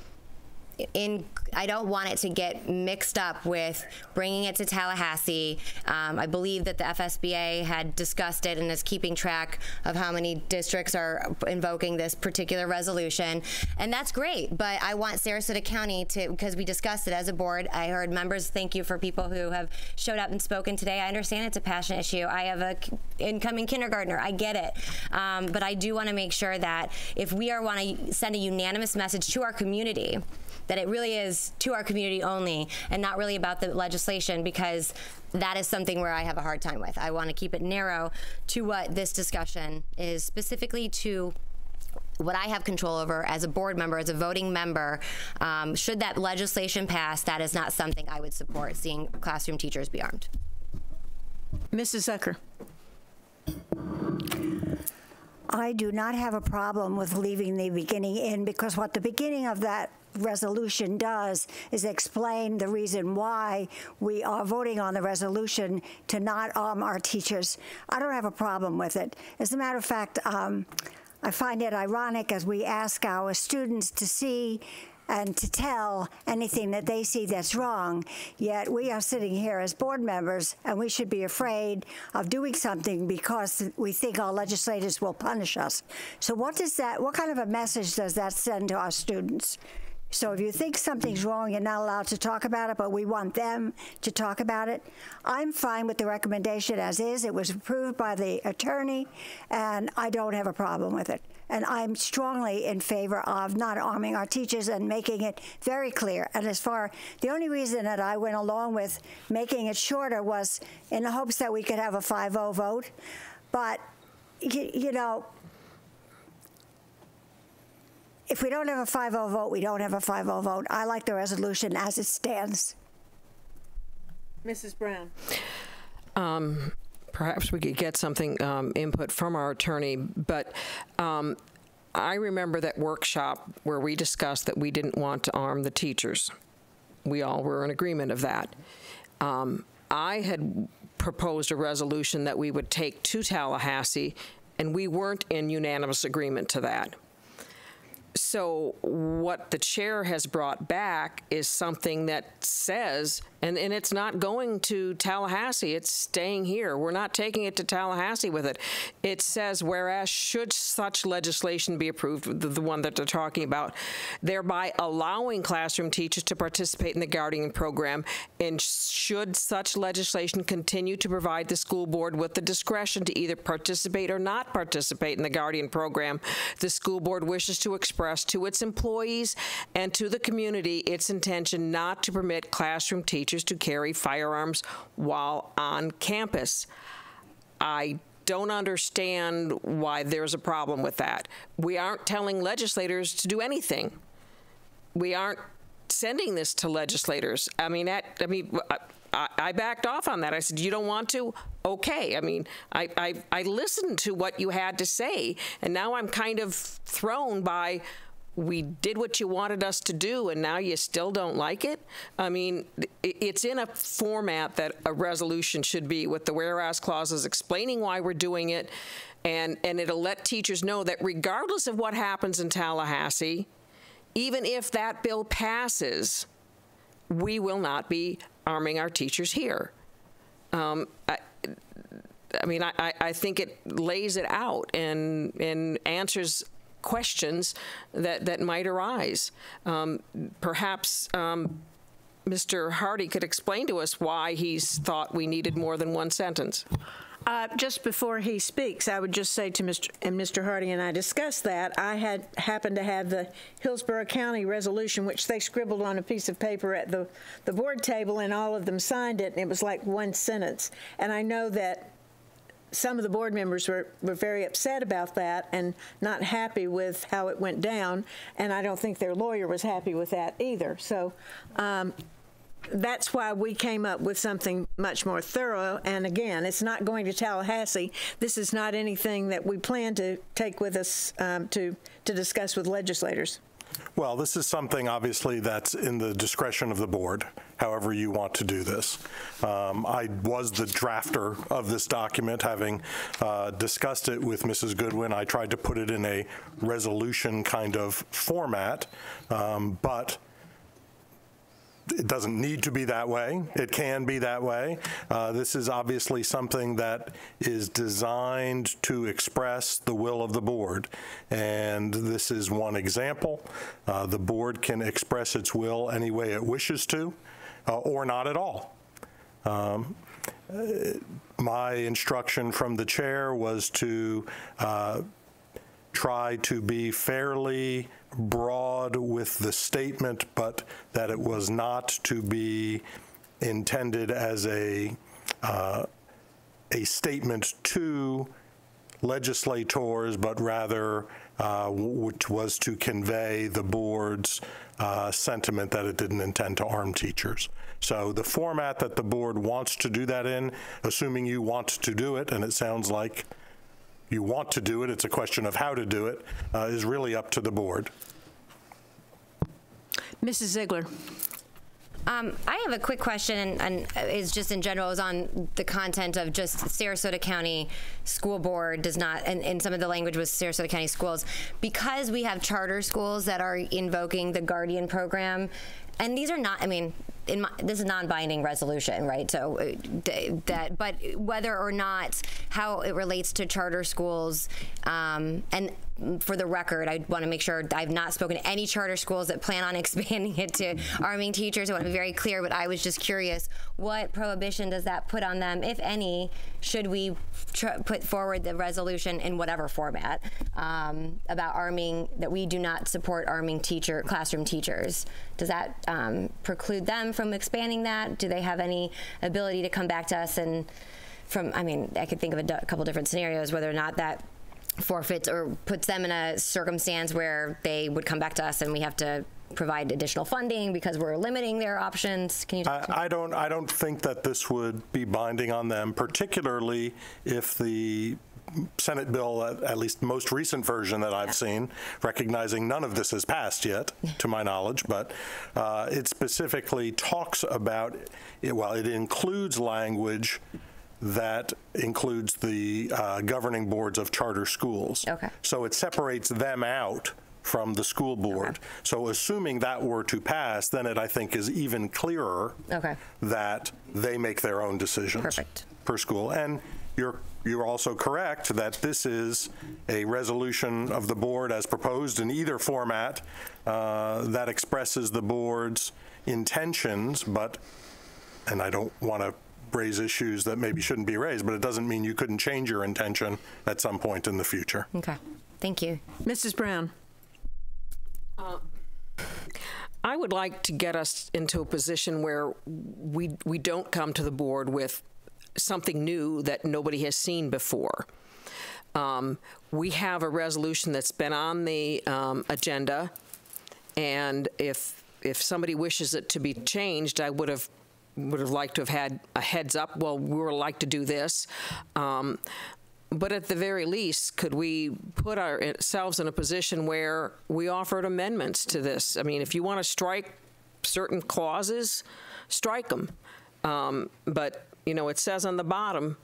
I don't want it to get mixed up with bringing it to Tallahassee. I believe that the FSBA had discussed it and is keeping track of how many districts are invoking this particular resolution, and that's great. But I want Sarasota County to, because we discussed it as a board. I heard members thank you for people who have showed up and spoken today. I understand it's a passionate issue. I have a incoming kindergartner. I get it, but I do want to make sure that if we want to send a unanimous message to our community, that it really is to our community only and not really about the legislation, because that is something where I have a hard time with. I want to keep it narrow to what this discussion is, specifically to what I have control over as a board member, as a voting member. Should that legislation pass, that is not something I would support, seeing classroom teachers be armed. Mrs. Zucker. I do not have a problem with leaving the beginning in, because what the beginning of that resolution does is explain the reason why we are voting on the resolution to not arm our teachers. I don't have a problem with it. As a matter of fact, I find it ironic as we ask our students to see and to tell anything that they see that's wrong, yet we are sitting here as board members and we should be afraid of doing something because we think our legislators will punish us. So what kind of a message does that send to our students? So if you think something's wrong, you're not allowed to talk about it, but we want them to talk about it. I'm fine with the recommendation as is. It was approved by the attorney, and I don't have a problem with it. And I'm strongly in favor of not arming our teachers and making it very clear. And the only reason that I went along with making it shorter was in the hopes that we could have a 5-0 vote. But, you know, if we don't have a 5-0 vote, we don't have a 5-0 vote. I like the resolution as it stands. Mrs. Brown. Perhaps we could get something input from our attorney, but I remember that workshop where we discussed that we didn't want to arm the teachers. We all were in agreement of that. I had proposed a resolution that we would take to Tallahassee, and we weren't in unanimous agreement to that. So what the chair has brought back is something that says, and it's not going to Tallahassee, it's staying here. We're not taking it to Tallahassee with it. It says, whereas should such legislation be approved, the one that they're talking about, thereby allowing classroom teachers to participate in the Guardian program, and should such legislation continue to provide the school board with the discretion to either participate or not participate in the Guardian program, the school board wishes to express expressed to its employees and to the community its intention not to permit classroom teachers to carry firearms while on campus. I don't understand why there's a problem with that. We aren't telling legislators to do anything. We aren't sending this to legislators. I backed off on that. I said, you don't want to? Okay. I mean, I listened to what you had to say, and now I'm kind of thrown by, we did what you wanted us to do, and now you still don't like it? I mean, it's in a format that a resolution should be, with the whereas clauses explaining why we're doing it, and it'll let teachers know that regardless of what happens in Tallahassee, even if that bill passes, we will not be arming our teachers here. I think it lays it out and answers questions that might arise. Perhaps Mr. Hardy could explain to us why he's thought we needed more than one sentence. Just before he speaks, I would just say to Mr. Hardy and I discussed that. I had happened to have the Hillsborough County resolution, which they scribbled on a piece of paper at the board table, and all of them signed it, and it was like one sentence. And I know that some of the board members were very upset about that and not happy with how it went down, and I don't think their lawyer was happy with that either. So that's why we came up with something much more thorough. And again, it's not going to Tallahassee. This is not anything that we plan to take with us to discuss with legislators. Well, this is something, obviously, that's in the discretion of the board, however you want to do this. I was the drafter of this document, having discussed it with Mrs. Goodwin. I tried to put it in a resolution kind of format, but it doesn't need to be that way. It can be that way. This is obviously something that is designed to express the will of the board, and this is one example. The board can express its will any way it wishes to, or not at all. My instruction from the chair was to try to be fairly broad with the statement, but that it was not to be intended as a statement to legislators, but rather which was to convey the board's sentiment that it didn't intend to arm teachers. So the format that the board wants to do that in, assuming you want to do it, and it sounds like you want to do it, it's a question of how to do it, is really up to the board. Mrs. Ziegler. I have a quick question, and is just in general, is on the content of just Sarasota County School Board does not, and some of the language was Sarasota County Schools, because we have charter schools that are invoking the Guardian program, and these are not, I mean, this is non-binding resolution, right? So but whether or not how it relates to charter schools, and for the record, I want to make sure I've not spoken to any charter schools that plan on expanding it to arming teachers. I want to be very clear, but I was just curious, what prohibition does that put on them, if any, should we put forward the resolution in whatever format about arming, that we do not support arming classroom teachers? Does that preclude them from expanding that? Do they have any ability to come back to us and I mean, I could think of a couple different scenarios, whether or not that forfeits or puts them in a circumstance where they would come back to us and we have to provide additional funding because we're limiting their options. Can you talk to me? I don't think that this would be binding on them, particularly if the Senate bill, at least the most recent version that I've seen, recognizing none of this has passed yet, to my knowledge, but it specifically talks about, it includes language that includes the governing boards of charter schools. Okay. So it separates them out from the school board. Okay. So assuming that were to pass, then it, I think, is even clearer that they make their own decisions per school. And you're also correct that this is a resolution of the board as proposed in either format that expresses the board's intentions, and I don't want to raise issues that maybe shouldn't be raised, but it doesn't mean you couldn't change your intention at some point in the future. Okay. Thank you. Mrs. Brown. I would like to get us into a position where we don't come to the board with something new that nobody has seen before. We have a resolution that's been on the agenda, and if somebody wishes it to be changed, I would have liked to have had a heads up. Well, we would like to do this. But at the very least, could we put ourselves in a position where we offered amendments to this? I mean, if you want to strike certain clauses, strike them. But, you know, it says on the bottom,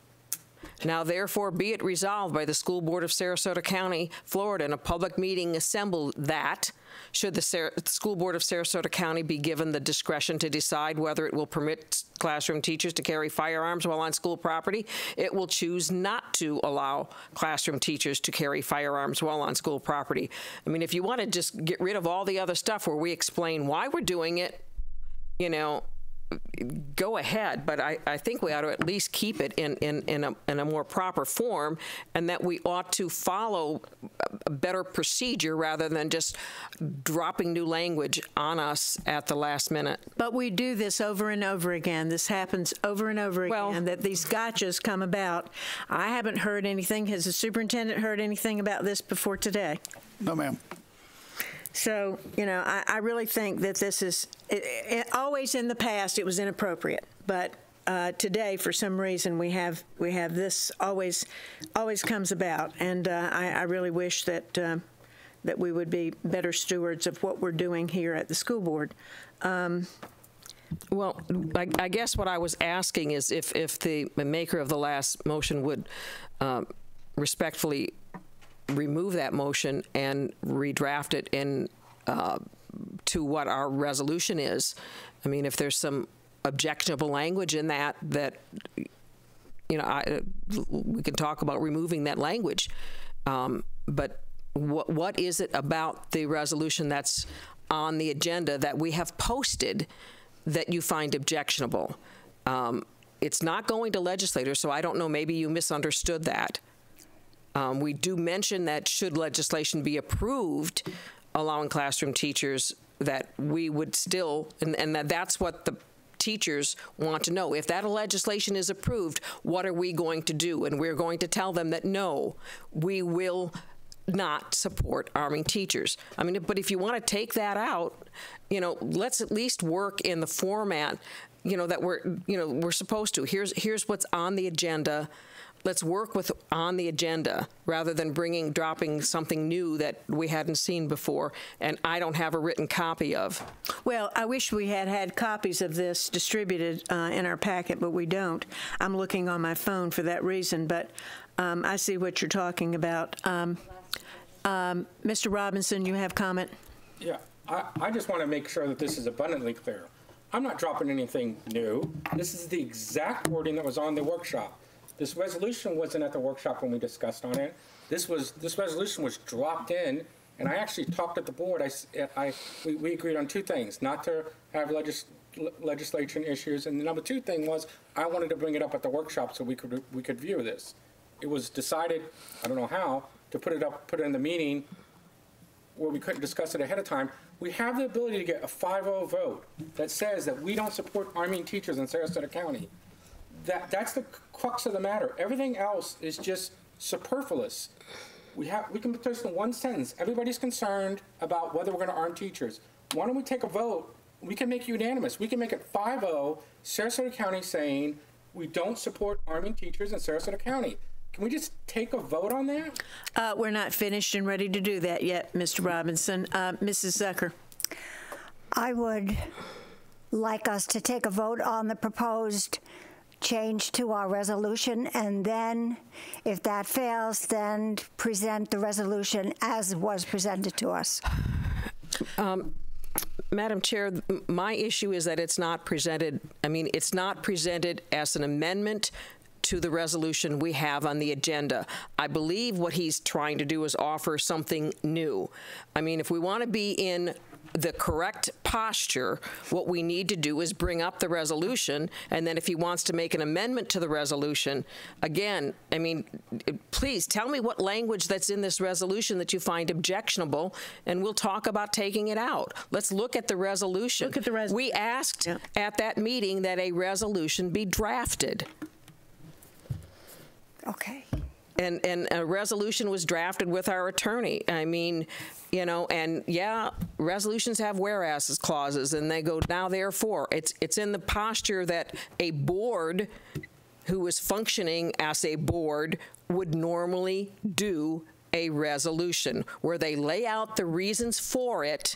now therefore be it resolved by the School Board of Sarasota County, Florida, in a public meeting assembled that, should the School Board of Sarasota County be given the discretion to decide whether it will permit classroom teachers to carry firearms while on school property, it will choose not to allow classroom teachers to carry firearms while on school property. I mean, if you want to just get rid of all the other stuff where we explain why we're doing it, you know, go ahead, but I think we ought to at least keep it in a more proper form, and that we ought to follow a better procedure rather than just dropping new language on us at the last minute. But we do this over and over again. This happens over and over again, that these gotchas come about. I haven't heard anything. Has the superintendent heard anything about this before today? No, ma'am. So, you know, I really think that this is, always in the past it was inappropriate, but today, for some reason, we have this always comes about, and I really wish that that we would be better stewards of what we're doing here at the school board. Well, I guess what I was asking is if the maker of the last motion would respectfully remove that motion and redraft it in to what our resolution is. I mean, if there's some objectionable language in that, you know, we can talk about removing that language. But what is it about the resolution that's on the agenda that we have posted that you find objectionable? It's not going to legislators, so I don't know, maybe you misunderstood that. We do mention that should legislation be approved allowing classroom teachers, that we would still, and that's what the teachers want to know. If that legislation is approved, what are we going to do? And we're going to tell them that no, we will not support arming teachers. I mean, but if you want to take that out, you know, let's at least work in the format, you know, that we're supposed to. Here's what's on the agenda. Let's work with on the agenda rather than dropping something new that we hadn't seen before and I don't have a written copy of. Well, I wish we had copies of this distributed in our packet, but we don't. I'm looking on my phone for that reason, but I see what you're talking about. Mr. Robinson, you have comment? Yeah, I just want to make sure that this is abundantly clear. I'm not dropping anything new. This is the exact wording that was on the workshop. This resolution wasn't at the workshop when we discussed on it. This resolution was dropped in, and I actually talked at the board. We agreed on two things: not to have legislation issues, and the number two thing was I wanted to bring it up at the workshop so we could view this. It was decided, I don't know how, to put it in the meeting where we couldn't discuss it ahead of time. We have the ability to get a 5-0 vote that says that we don't support arming teachers in Sarasota County. That's the crux of the matter. Everything else is just superfluous. We can put this in one sentence. Everybody's concerned about whether we're going to arm teachers. Why don't we take a vote? We can make it unanimous. We can make it 5-0, Sarasota County saying we don't support arming teachers in Sarasota County. Can we just take a vote on that? We're not finished and ready to do that yet, Mr. Robinson. Mrs. Zucker. I would like us to take a vote on the proposed change to our resolution, and then, if that fails, then present the resolution as was presented to us. Madam Chair, my issue is that it's not presented. I mean, it's not presented as an amendment to the resolution we have on the agenda. I believe what he's trying to do is offer something new. I mean, if we want to be in the correct posture, what we need to do is bring up the resolution, and then if he wants to make an amendment to the resolution, again, I mean, please tell me what language that's in this resolution that you find objectionable, and we'll talk about taking it out. Let's look at the resolution. Look at the resolution. We asked at that meeting that a resolution be drafted. Okay. And a resolution was drafted with our attorney. I mean, you know, and yeah, resolutions have whereas clauses, and they go now therefore. It's in the posture that a board who is functioning as a board would normally do a resolution, where they lay out the reasons for it,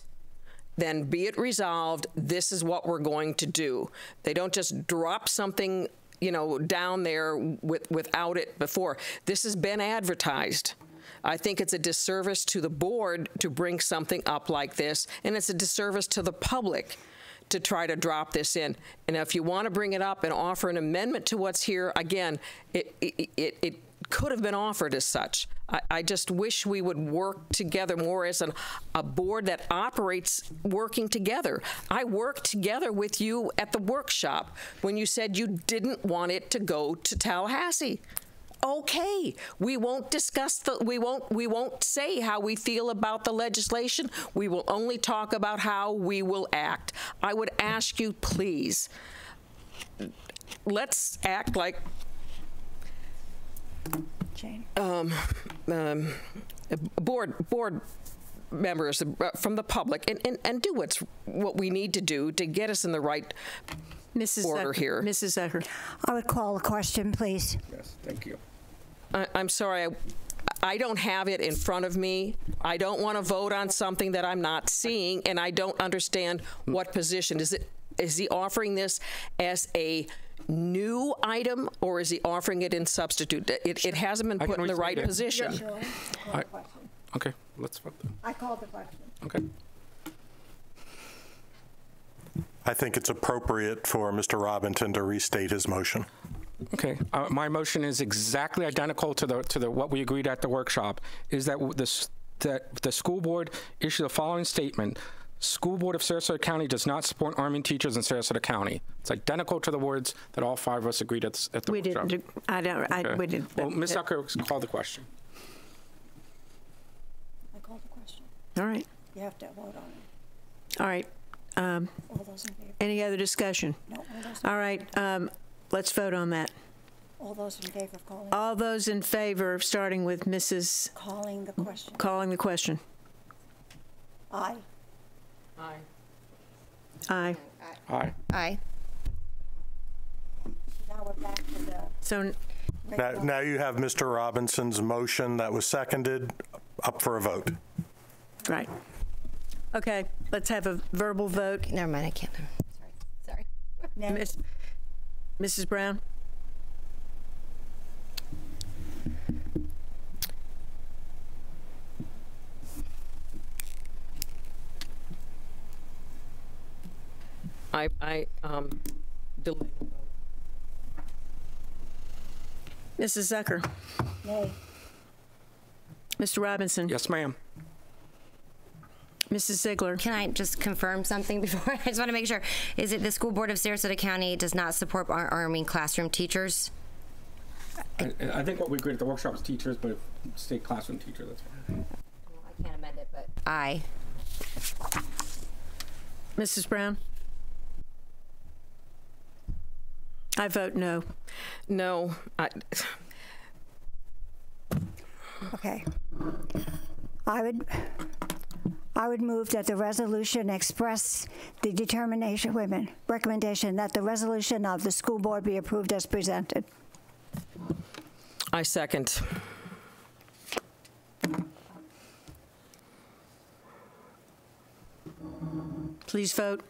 then be it resolved, this is what we're going to do. They don't just drop something, you know, down there without it before. This has been advertised. I think it's a disservice to the board to bring something up like this, and it's a disservice to the public to try to drop this in. And if you want to bring it up and offer an amendment to what's here, again, it could have been offered as such. I just wish we would work together more as a board that operates working together. I worked together with you at the workshop when you said you didn't want it to go to Tallahassee. Okay, we won't discuss we won't say how we feel about the legislation. We will only talk about how we will act. I would ask you, please, let's act like board members from the public and do what we need to do to get us in the right order here. Mrs. Zucker. I would call a question, please. Yes, thank you. I'm sorry, I don't have it in front of me. I don't want to vote on something that I'm not seeing, and I don't understand what position. Is he offering this as a new item, or is he offering it in substitute? It hasn't been put in the right position. Sure. Okay, let's vote then. I called the question. Okay. I think it's appropriate for Mr. Robinson to restate his motion. Okay, my motion is exactly identical to the what we agreed at the workshop. Is that the school board issue the following statement: School Board of Sarasota County does not support arming teachers in Sarasota County. It's identical to the words that all five of us agreed at the workshop. We didn't. Well, Ms. Zucker called the question. I called the question. All right. You have to vote on it. All right. All those in favor? Any other discussion? No. All right. Let's vote on that. All those in favor of calling? All those in favor of starting with Mrs. Calling the question. Calling the question. Aye. Aye. Aye. Aye. Aye. Now we're back to the... So Now you have Mr. Robinson's motion that was seconded up for a vote. right. Okay, let's have a verbal vote. Never mind, I can't. Sorry. Mrs. Brown? I delay. Mrs. Zucker? Nay. Mr. Robinson? Yes, ma'am. Mrs. Ziegler? Can I just confirm something before? I just want to make sure. Is it the School Board of Sarasota County does not support arming classroom teachers? I think what we agreed at the workshop was teachers, but if state classroom teacher, that's fine. I can't amend it, but aye. Mrs. Brown? I vote no. No. Okay. I would move that the resolution express the determination, recommendation that the resolution of the school board be approved as presented. I second. Please vote.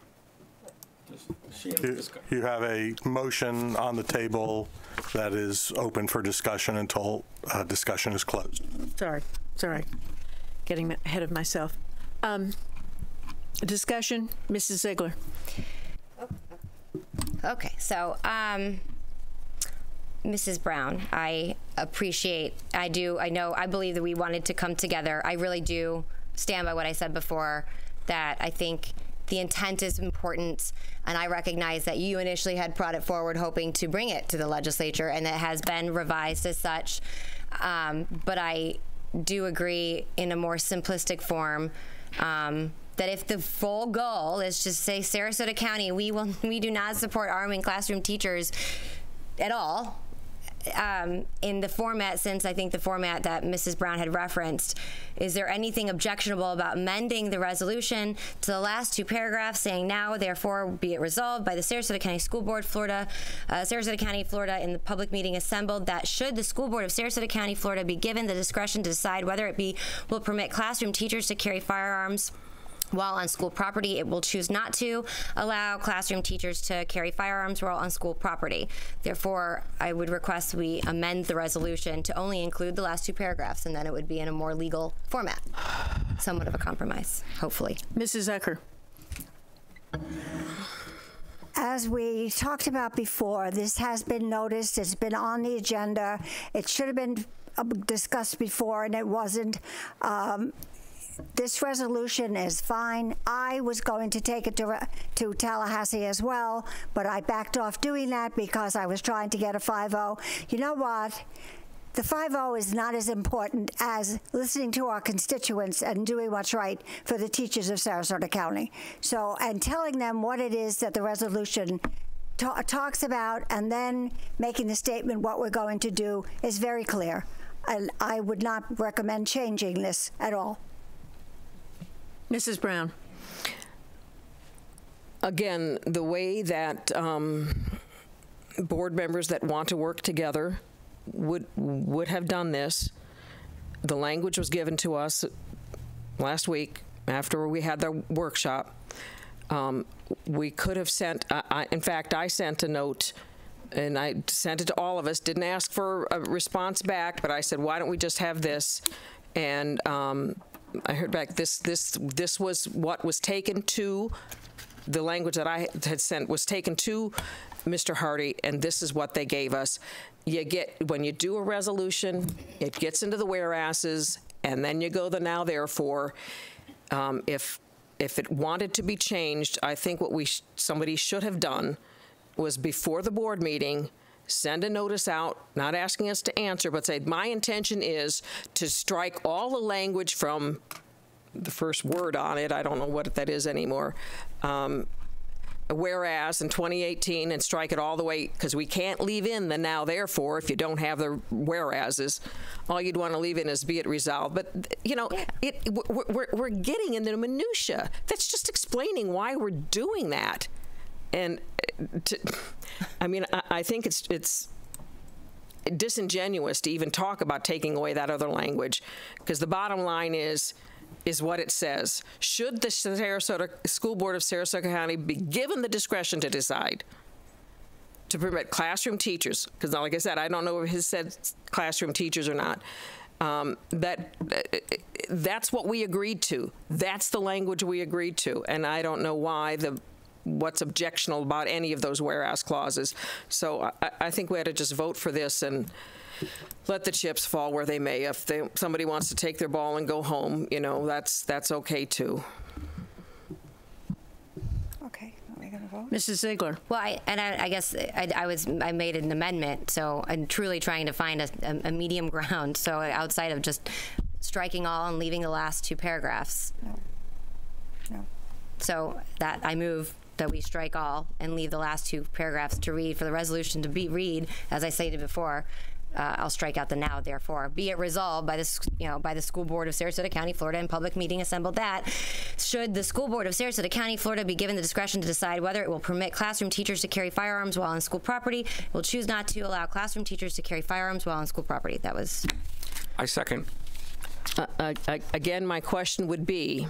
You have a motion on the table that is open for discussion until discussion is closed. Sorry. Getting ahead of myself. Discussion, Mrs. Ziegler. Okay, so Mrs. Brown, I believe that we wanted to come together. I really do stand by what I said before, that I think the intent is important, and I recognize that you initially had brought it forward hoping to bring it to the legislature, and it has been revised as such. But I do agree in a more simplistic form that if the full goal is to say Sarasota County, we do not support arming classroom teachers at all, in the format, since I think the format that Mrs. Brown had referenced, is there anything objectionable about amending the resolution to the last two paragraphs saying now, therefore, be it resolved by the Sarasota County School Board, Sarasota County, Florida, in the public meeting assembled, that should the School Board of Sarasota County, Florida be given the discretion to decide whether it will permit classroom teachers to carry firearms while on school property, it will choose not to allow classroom teachers to carry firearms while on school property. Therefore, I would request we amend the resolution to only include the last two paragraphs, and then it would be in a more legal format. Somewhat of a compromise, hopefully. Mrs. Ecker. As we talked about before, this has been noticed. It's been on the agenda. It should have been discussed before, and it wasn't. This resolution is fine. I was going to take it to Tallahassee as well, but I backed off doing that because I was trying to get a 5-0. You know what? The 5-0 is not as important as listening to our constituents and doing what's right for the teachers of Sarasota County. So, and telling them what it is that the resolution talks about, and then making the statement what we're going to do is very clear. And I would not recommend changing this at all. Mrs. Brown. Again, the way that board members that want to work together would have done this. The language was given to us last week after we had the workshop. We could have sent, in fact, I sent a note, and I sent it to all of us, didn't ask for a response back, but I said, why don't we just have this? And I heard back, this was what was taken to, the language that I had sent was taken to Mr. Hardy, and this is what they gave us. You get, when you do a resolution, it gets into the whereases, and then you go the now therefore. If it wanted to be changed, I think what somebody should have done was before the board meeting, send a notice out, not asking us to answer, but say, my intention is to strike all the language from the first word on it, I don't know what that is anymore, whereas in 2018, and strike it all the way, because we can't leave in the now therefore if you don't have the whereases. All you'd want to leave in is be it resolved. But, you know, we're getting into the minutia. That's just explaining why we're doing that. And I mean, I think it's disingenuous to even talk about taking away that other language, because the bottom line is what it says. Should the Sarasota School Board of Sarasota County be given the discretion to decide to permit classroom teachers, because like I said, I don't know if it said classroom teachers or not, that's what we agreed to. That's the language we agreed to, and I don't know why what's objectionable about any of those whereas clauses. So I think we had to just vote for this and let the chips fall where they may. If somebody wants to take their ball and go home, you know, that's okay too. Okay, are we going to vote? Mrs. Ziegler. Well, I guess I made an amendment, so I'm truly trying to find a medium ground. So outside of just striking all and leaving the last two paragraphs. No. So that I move that we strike all and leave the last two paragraphs to read for the resolution to be read, as I stated before. I'll strike out the now, therefore. Be it resolved by the School Board of Sarasota County, Florida, in public meeting assembled that should the School Board of Sarasota County, Florida, be given the discretion to decide whether it will permit classroom teachers to carry firearms while on school property, it will choose not to allow classroom teachers to carry firearms while on school property. That was. I second. Again, my question would be,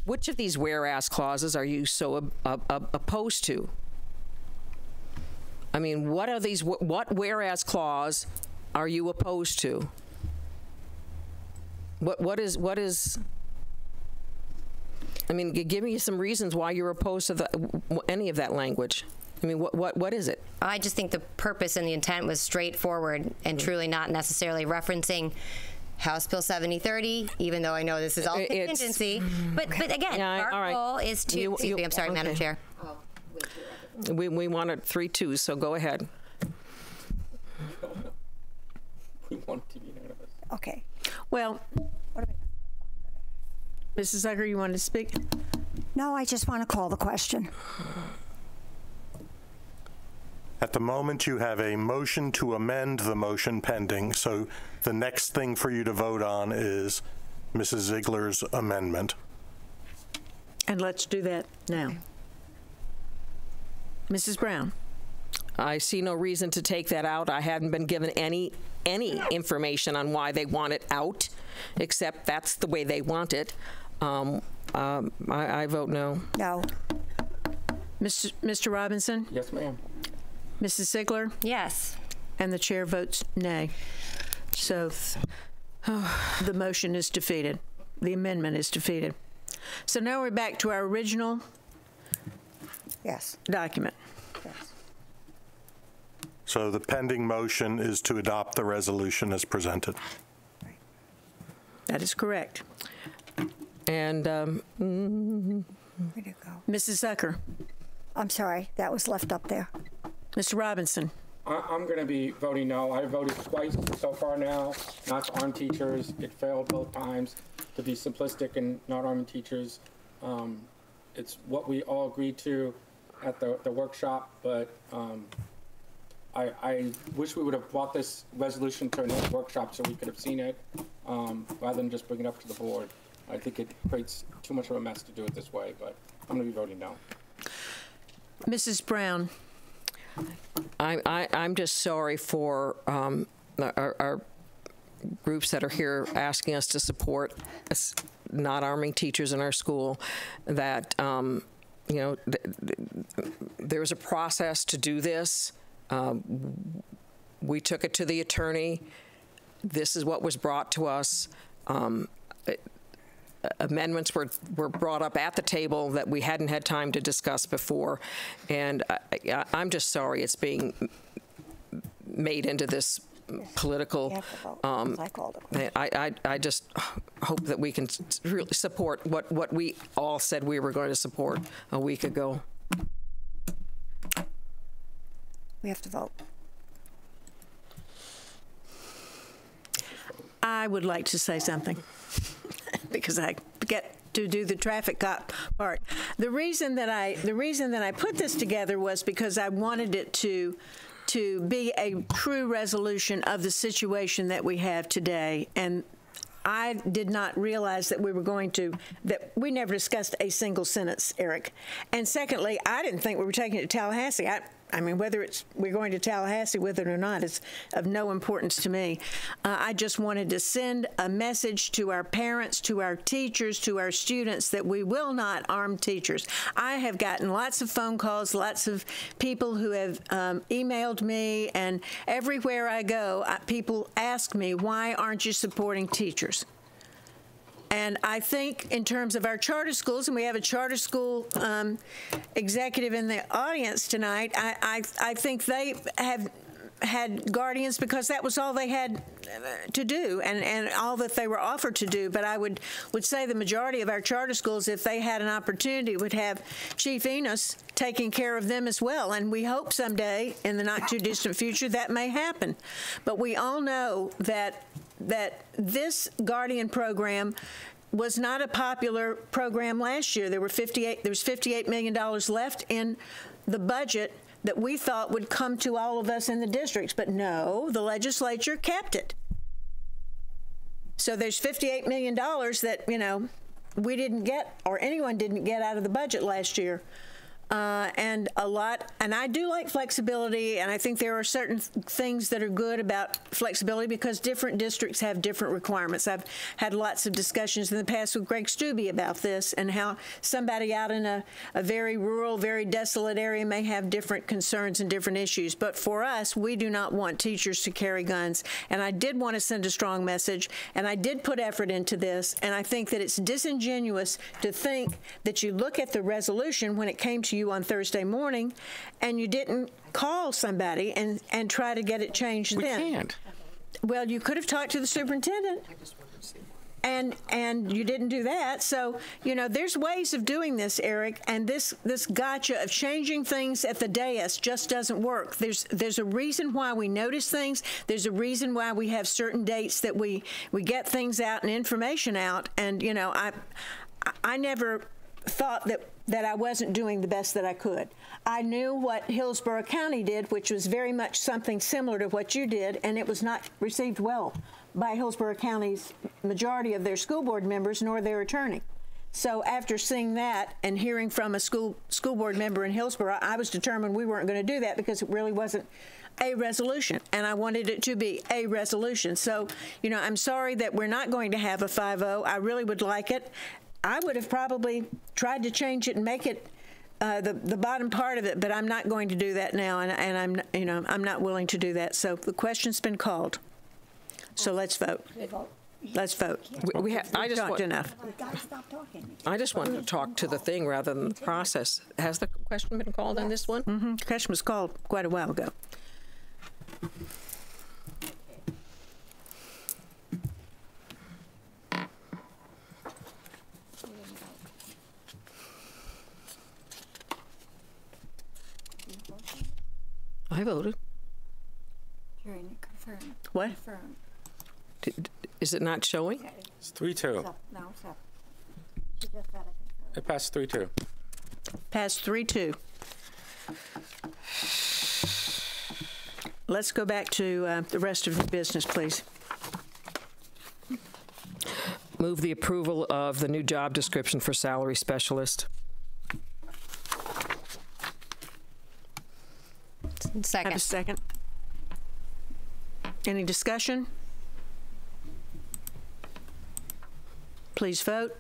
which of these whereas clauses are you so opposed to? I mean, what are these? What whereas clause are you opposed to? What is? I mean, give me some reasons why you're opposed to any of that language. I mean, what is it? I just think the purpose and the intent was straightforward and truly not necessarily referencing House Bill 7030, even though I know this is all contingency. But again, our goal is to, excuse me, I'm sorry, Madam Chair. We wanted 3-2, so go ahead. We want it to be unanimous. Okay. Well, Mrs. Zucker, you wanted to speak? No, I just want to call the question. At the moment, you have a motion to amend the motion pending, so the next thing for you to vote on is Mrs. Ziegler's amendment. And let's do that now. Okay. Mrs. Brown. I see no reason to take that out. I haven't been given any information on why they want it out, except that's the way they want it. I vote no. No. Mr. Robinson? Yes, ma'am. Mrs. Ziegler? Yes. And the chair votes nay. So the motion is defeated. The amendment is defeated. So now we're back to our original document. Yes. So the pending motion is to adopt the resolution as presented. That is correct. And where'd it go? Mrs. Zucker. I'm sorry, that was left up there. Mr. Robinson. I'm going to be voting no. I voted twice so far now, not to arm teachers. It failed both times to be simplistic and not arming teachers. It's what we all agreed to at the workshop, but I wish we would have brought this resolution to another workshop so we could have seen it rather than just bring it up to the board. I think it creates too much of a mess to do it this way, but I'm going to be voting no. Mrs. Brown. I'm just sorry for our groups that are here asking us to support not arming teachers in our school. That you know, there's a process to do this. We took it to the attorney. This is what was brought to us. Amendments were brought up at the table that we hadn't had time to discuss before, and I'm just sorry it's being made into this political. I just hope that we can really support what we all said we were going to support a week ago. We have to vote. I would like to say something because I get to do the traffic cop part. The reason that I put this together was because I wanted it to be a true resolution of the situation that we have today. And I did not realize that that we never discussed a single sentence, Eric. And secondly, I didn't think we were taking it to Tallahassee. I mean, whether we're going to Tallahassee with it or not is of no importance to me. I just wanted to send a message to our parents, to our teachers, to our students that we will not arm teachers. I have gotten lots of phone calls, lots of people who have emailed me, and everywhere I go, people ask me, why aren't you supporting teachers? And I think in terms of our charter schools, and we have a charter school executive in the audience tonight, I think they have had guardians because that was all they had to do and all that they were offered to do. But I would say the majority of our charter schools, if they had an opportunity, would have Chief Enos taking care of them as well. And we hope someday in the not too distant future that may happen. But we all know that this Guardian program was not a popular program last year. There was $58 million left in the budget that we thought would come to all of us in the districts, but no, the legislature kept it. So there's $58 million that, you know, we didn't get, or anyone didn't get out of the budget last year. And I do like flexibility, and I think there are certain things that are good about flexibility because different districts have different requirements. I've had lots of discussions in the past with Greg Stubbe about this and how somebody out in a very rural, very desolate area may have different concerns and different issues. But for us, we do not want teachers to carry guns. And I did want to send a strong message, and I did put effort into this, and I think that it's disingenuous to think that you look at the resolution when it came to you on Thursday morning and you didn't call somebody and try to get it changed then. We can't. Well, you could have talked to the superintendent. I just wanted to see more. And you didn't do that. So, you know, there's ways of doing this, Eric, and this gotcha of changing things at the dais just doesn't work. There's a reason why we notice things. There's a reason why we have certain dates that we get things out and information out. And, you know, I never thought that I wasn't doing the best that I could. I knew what Hillsborough County did, which was very much something similar to what you did, and it was not received well by Hillsborough County's majority of their school board members nor their attorney. So after seeing that and hearing from a school board member in Hillsborough, I was determined we weren't going to do that because it really wasn't a resolution, and I wanted it to be a resolution. So, you know, I'm sorry that we're not going to have a 5-0. I really would like it. I would have probably tried to change it and make it the bottom part of it, but I'm not going to do that now, and I'm not willing to do that. So the question's been called. So let's vote. Let's vote. I just talked enough. I just wanted to talk to the thing rather than the process. Has the question been called on this one? Mm-hmm. The question was called quite a while ago. I voted. Confirmed. What? Confirmed. Is it not showing? It's 3-2. No, it's up. She just got it confirmed. It passed 3-2. Passed 3-2. Let's go back to the rest of the business, please. Move the approval of the new job description for salary specialist. Second. Have a second. Any discussion? Please vote.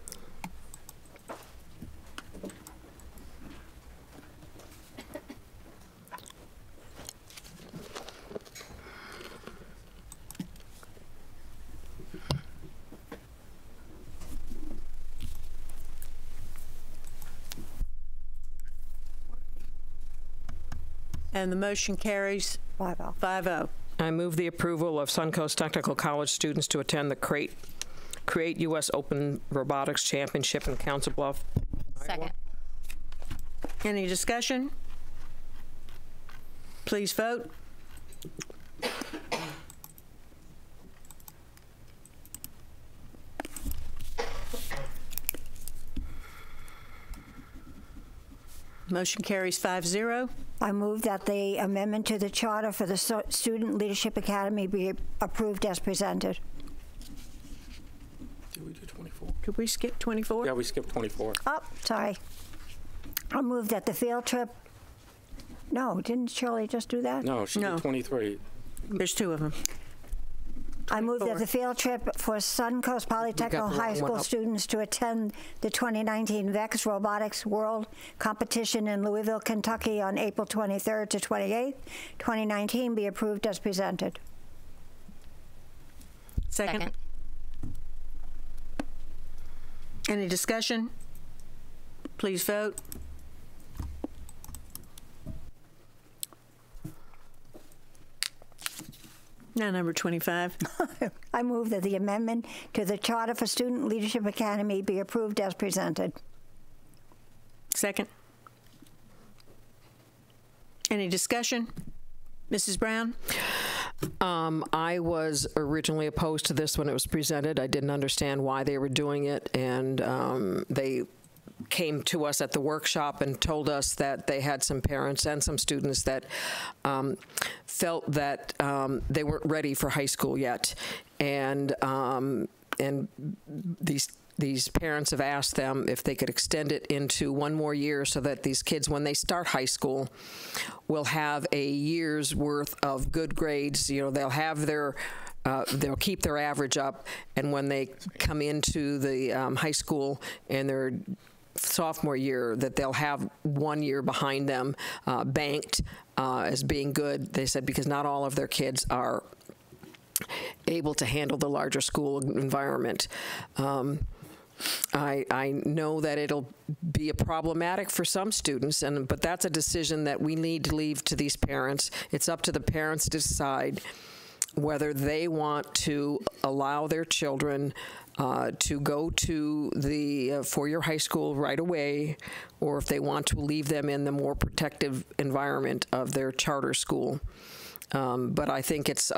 And the motion carries 5-0. I move the approval of Suncoast Technical College students to attend the Create U.S. Open Robotics Championship in Council Bluff, Second. Any discussion? Please vote. Motion carries 5-0. I move that the amendment to the charter for the Student Leadership Academy be approved as presented. Did we do 24? Did we skip 24? Yeah, we skipped 24. Oh, sorry. I move that the field trip. No, didn't Shirley just do that? No, she did 23. There's two of them. I move that the field trip for Suncoast Polytechnical High School students to attend the 2019 VEX Robotics World Competition in Louisville, Kentucky on April 23rd to 28th, 2019 be approved as presented. Second. Any discussion? Please vote. Now number 25. I move that the amendment to the Charter for Student Leadership Academy be approved as presented. Second. Any discussion? Mrs. Brown? I was originally opposed to this when it was presented. I didn't understand why they were doing it, and they came to us at the workshop and told us that they had some parents and some students that felt that they weren't ready for high school yet, and these parents have asked them if they could extend it into one more year so that these kids, when they start high school, will have a year's worth of good grades. You know, they'll have their they'll keep their average up, and when they come into the high school and their sophomore year, that they'll have 1 year behind them banked as being good. They said because not all of their kids are able to handle the larger school environment. I know that it'll be a problematic for some students, but that's a decision that we need to leave to these parents. It's up to the parents to decide whether they want to allow their children to go to the four-year high school right away, or if they want to leave them in the more protective environment of their charter school. But I think it's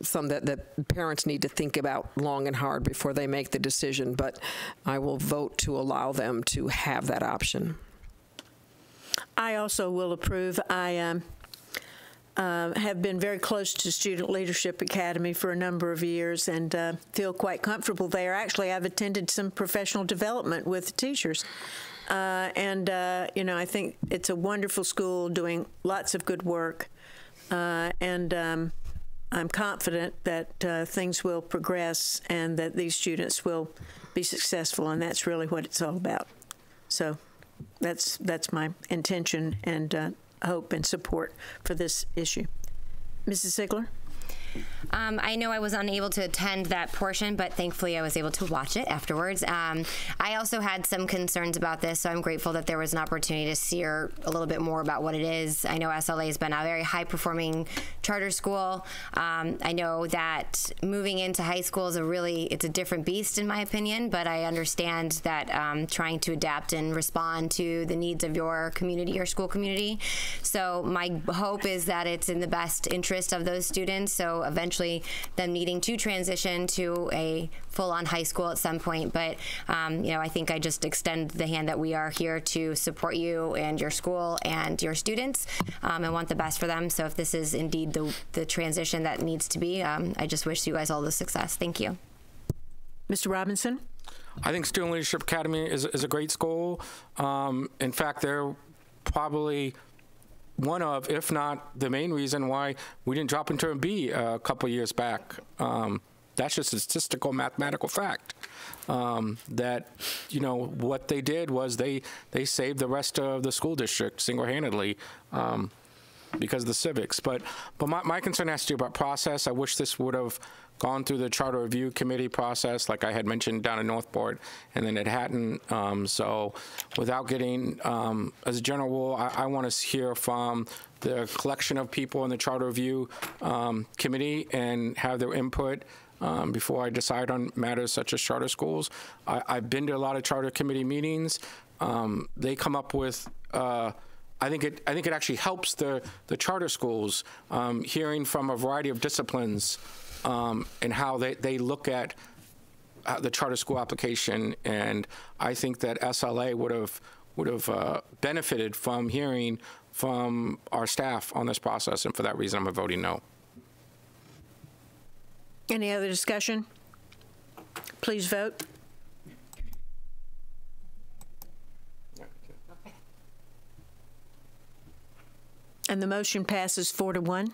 something that parents need to think about long and hard before they make the decision. But I will vote to allow them to have that option. I also will approve. I have been very close to Student Leadership Academy for a number of years and feel quite comfortable there. Actually, I've attended some professional development with teachers. You know, I think it's a wonderful school doing lots of good work. I'm confident that things will progress and that these students will be successful, and that's really what it's all about. So that's my intention and hope and support for this issue. Mrs. Ziegler? I know I was unable to attend that portion, but thankfully I was able to watch it afterwards. I also had some concerns about this, so I'm grateful that there was an opportunity to hear a little bit more about what it is. I know SLA has been a very high-performing charter school. I know that moving into high school is it's a different beast in my opinion, but I understand that trying to adapt and respond to the needs of your community, your school community. So my hope is that it's in the best interest of those students, so eventually them needing to transition to a full-on high school at some point. But you know, I think I just extend the hand that we are here to support you and your school and your students and want the best for them. So if this is indeed the transition that needs to be, I just wish you guys all the success. Thank you. Mr. Robinson? I think Student Leadership Academy is a great school. In fact, they're probably one of, if not the main reason why we didn't drop into a B a couple years back. That's just a statistical mathematical fact. That, you know, what they did was they saved the rest of the school district single-handedly because of the civics. But my concern has to do about process. I wish this would have gone through the charter review committee process, like I had mentioned down in Northport, and then it hadn't. So without getting, as a general rule, I want to hear from the collection of people in the charter review committee and have their input before I decide on matters such as charter schools. I've been to a lot of charter committee meetings. They come up with I think it actually helps the charter schools hearing from a variety of disciplines and how they look at the charter school application. And I think that SLA would have benefited from hearing from our staff on this process, and for that reason, I'm voting no. Any other discussion? Please vote. And the motion passes 4-1.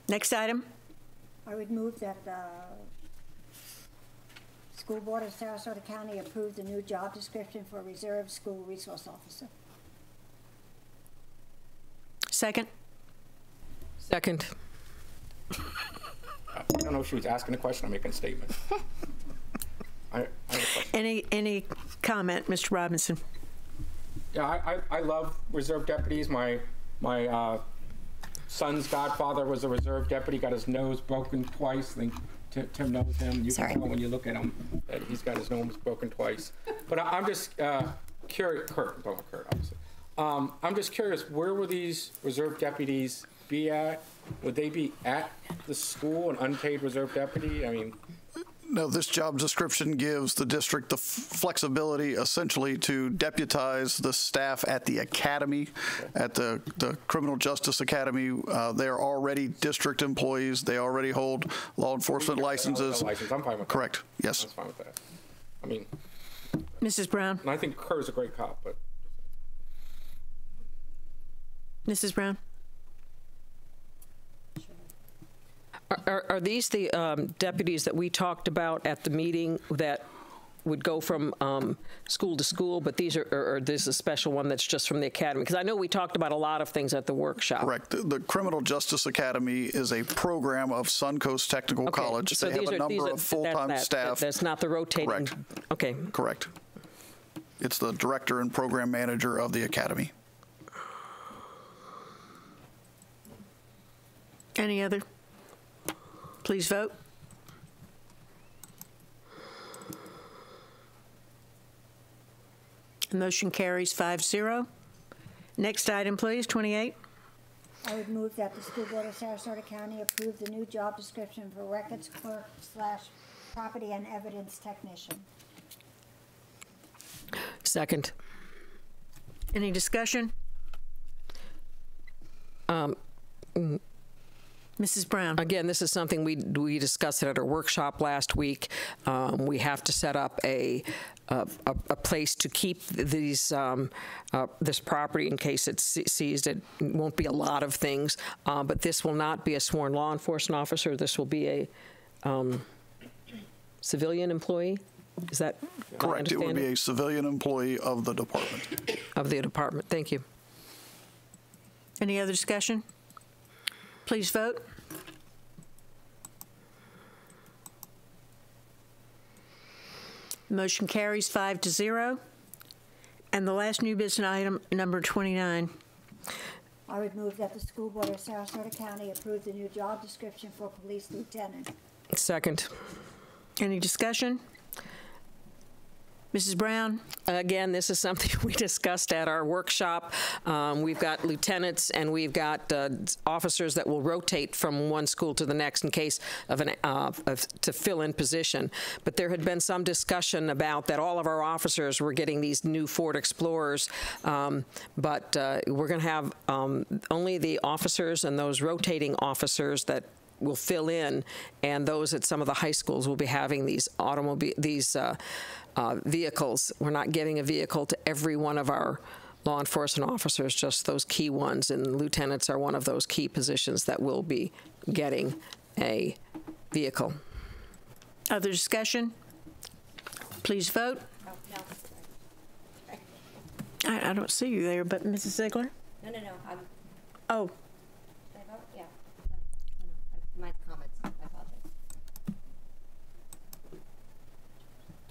Next item. I would move that the School Board of Sarasota County approve the new job description for Reserve School Resource Officer. Second. Second. I don't know if she was asking a question or making a statement. I have a question. Any comment, Mr. Robinson? Yeah, I love reserve deputies. My son's godfather was a reserve deputy, got his nose broken twice. I think Tim knows him. You can tell when you look at him that he's got his nose broken twice. But I'm just curious, Kurt, obviously. I'm just curious, where will these reserve deputies be at? Would they be at the school, an unpaid reserve deputy? I mean, no, this job description gives the district the flexibility essentially to deputize the staff at the academy, at the Criminal Justice Academy. They are already district employees. They already hold law enforcement licenses. I'm fine with that. Correct, yes. I'm fine with that. I mean, Mrs. Brown. And I think Kerr's a great cop, but. Mrs. Brown. Are these the deputies that we talked about at the meeting that would go from school to school, but these are, or this is a special one that's just from the academy? Because I know we talked about a lot of things at the workshop. Correct. The Criminal Justice Academy is a program of Suncoast Technical College. So they have a number of full-time staff. That's not the rotating. Correct. Okay. Correct. It's the director and program manager of the academy. Any other? Please vote. The motion carries 5-0. Next item, please, 28. I would move that the School Board of Sarasota County approve the new job description for records clerk / property and evidence technician. Second. Any discussion? Mrs. Brown. Again, this is something we discussed at our workshop last week. We have to set up a place to keep these this property in case it's seized. It won't be a lot of things, but this will not be a sworn law enforcement officer. This will be a civilian employee. Is that correct? It would be a civilian employee of the department. Of the department. Thank you. Any other discussion? Please vote. Motion carries 5-0. And the last new business item, number 29. I would move that the School Board of Sarasota County approve the new job description for police lieutenant. Second. Any discussion? Mrs. Brown? Again, this is something we discussed at our workshop. We've got lieutenants and we've got officers that will rotate from one school to the next in case of to fill in position. But there had been some discussion about that all of our officers were getting these new Ford Explorers, but we're going to have only the officers and those rotating officers that will fill in, and those at some of the high schools will be having these vehicles. We're not giving a vehicle to every one of our law enforcement officers, just those key ones, and lieutenants are one of those key positions that will be getting a vehicle. Other discussion? Please vote. Oh, no. I don't see you there, but Mrs. Ziegler? No. Oh. Did I vote? Yeah. No. My comments. I apologize.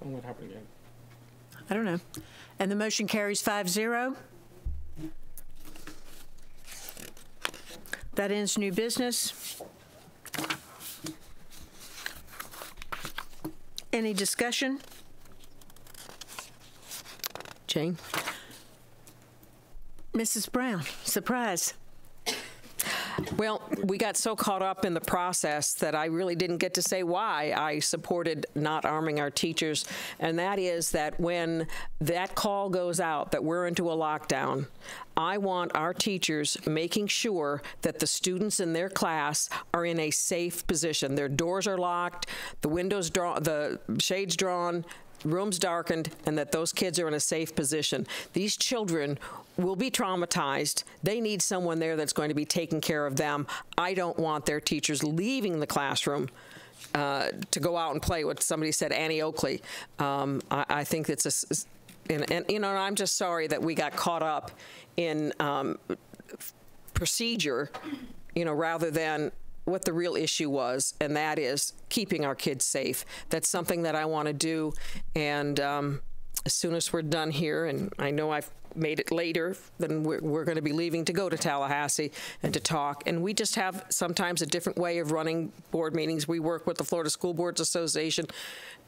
Don't let it happen again. I don't know. And the motion carries 5-0. That ends new business. Any discussion? Jane? Mrs. Brown, surprise. Well, we got so caught up in the process that I really didn't get to say why I supported not arming our teachers, and that is that when that call goes out that we're into a lockdown, I want our teachers making sure that the students in their class are in a safe position. Their doors are locked, the windows drawn, the shades drawn, rooms darkened, and that those kids are in a safe position. These children will be traumatized. They need someone there that's going to be taking care of them. I don't want their teachers leaving the classroom to go out and play. What somebody said, Annie Oakley. I think it's and you know, I'm just sorry that we got caught up in procedure, you know, rather than what the real issue was, and that is keeping our kids safe. That's something that I want to do, and as soon as we're done here, and I know I've made it later, then we're going to be leaving to go to Tallahassee and to talk, and we just have sometimes a different way of running board meetings. We work with the Florida School Boards Association,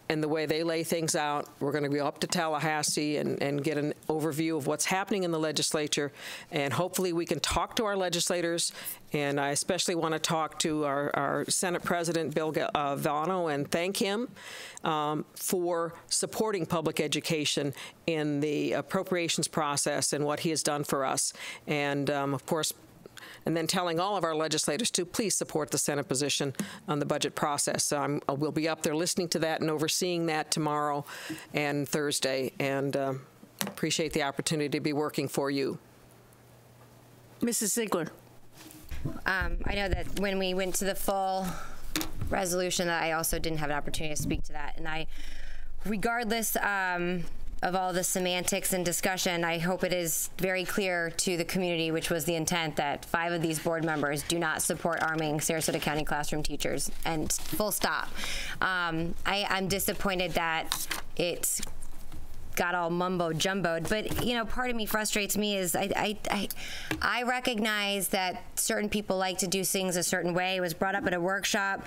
and the way they lay things out, we're going to be up to Tallahassee and get an overview of what's happening in the legislature, and hopefully we can talk to our legislators, and I especially want to talk to our Senate President, Bill Vano, and thank him for supporting public education in the appropriations process and what he has done for us, and of course, and then telling all of our legislators to please support the Senate position on the budget process. So we'll be up there listening to that and overseeing that tomorrow and Thursday, and appreciate the opportunity to be working for you. Mrs. Ziegler. I know that when we went to the full resolution, that I also didn't have an opportunity to speak to that, and regardless of all the semantics and discussion, I hope it is very clear to the community, which was the intent, that 5 of these board members do not support arming Sarasota County classroom teachers, and full stop. I'm disappointed that it got all mumbo jumboed. But you know, part of me frustrates me is I recognize that certain people like to do things a certain way. It was brought up at a workshop.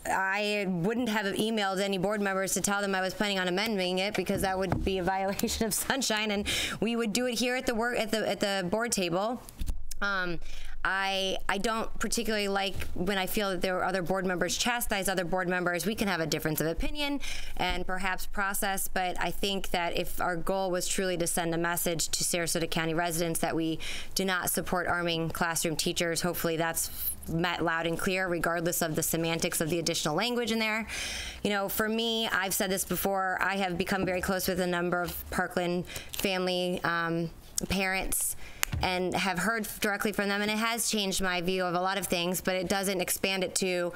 I wouldn't have emailed any board members to tell them I was planning on amending it, because that would be a violation of sunshine, and we would do it here at the board table. I don't particularly like when I feel that there are other board members chastise other board members. We can have a difference of opinion and perhaps process, but I think that if our goal was truly to send a message to Sarasota County residents that we do not support arming classroom teachers, hopefully that's met loud and clear, regardless of the semantics of the additional language in there. You know, for me, I've said this before, I have become very close with a number of Parkland family parents and have heard directly from them, and it has changed my view of a lot of things, but it doesn't expand it to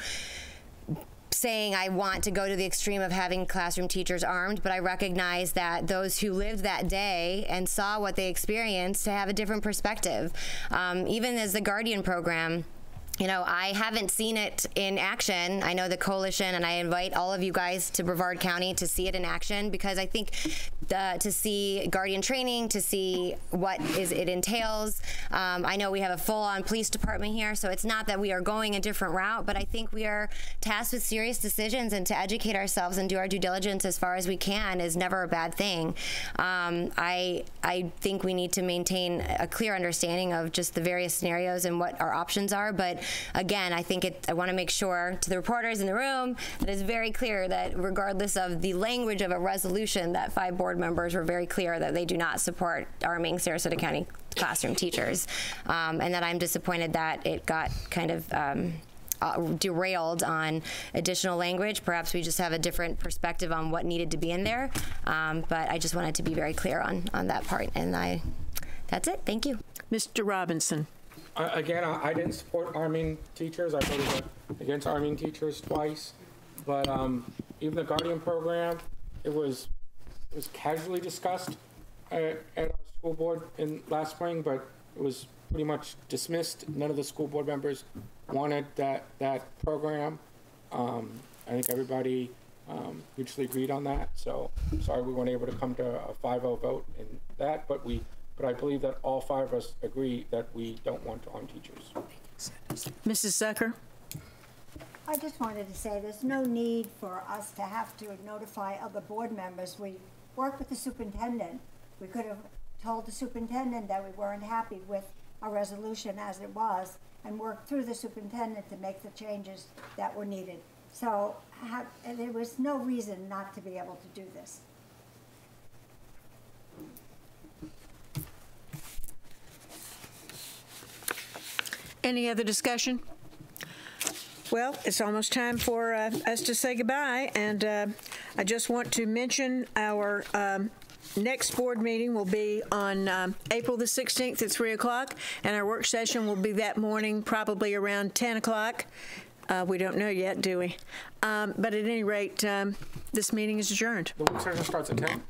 saying I want to go to the extreme of having classroom teachers armed, but I recognize that those who lived that day and saw what they experienced have a different perspective. Even as the Guardian program, you know, I haven't seen it in action. I know the coalition, and I invite all of you guys to Brevard County to see it in action, because I think to see Guardian training, to see what it entails. I know we have a full-on police department here, so it's not that we are going a different route, but I think we are tasked with serious decisions, and to educate ourselves and do our due diligence as far as we can is never a bad thing. I think we need to maintain a clear understanding of just the various scenarios and what our options are, but again, I want to make sure to the reporters in the room that it's very clear that regardless of the language of a resolution, that 5 board members were very clear that they do not support arming Sarasota County classroom teachers, and that I'm disappointed that it got kind of derailed on additional language. Perhaps we just have a different perspective on what needed to be in there, but I just wanted to be very clear on that part, and that's it. Thank you. Mr. Robinson. Again, I didn't support arming teachers. I voted against arming teachers twice. But even the Guardian program, it was casually discussed at our school board last spring, but it was pretty much dismissed. None of the school board members wanted that program. I think everybody mutually agreed on that. So I'm sorry we weren't able to come to a 5-0 vote in that, but I believe that all 5 of us agree that we don't want to arm teachers. Mrs. Zucker? I just wanted to say there's no need for us to have to notify other board members. We work with the superintendent. We could have told the superintendent that we weren't happy with our resolution as it was, and worked through the superintendent to make the changes that were needed. So there was no reason not to be able to do this. Any other discussion? Well, it's almost time for us to say goodbye, and I just want to mention our next board meeting will be on April the 16th at 3 o'clock, and our work session will be that morning, probably around 10 o'clock. We don't know yet, do we? But at any rate, this meeting is adjourned. The work session starts at 10?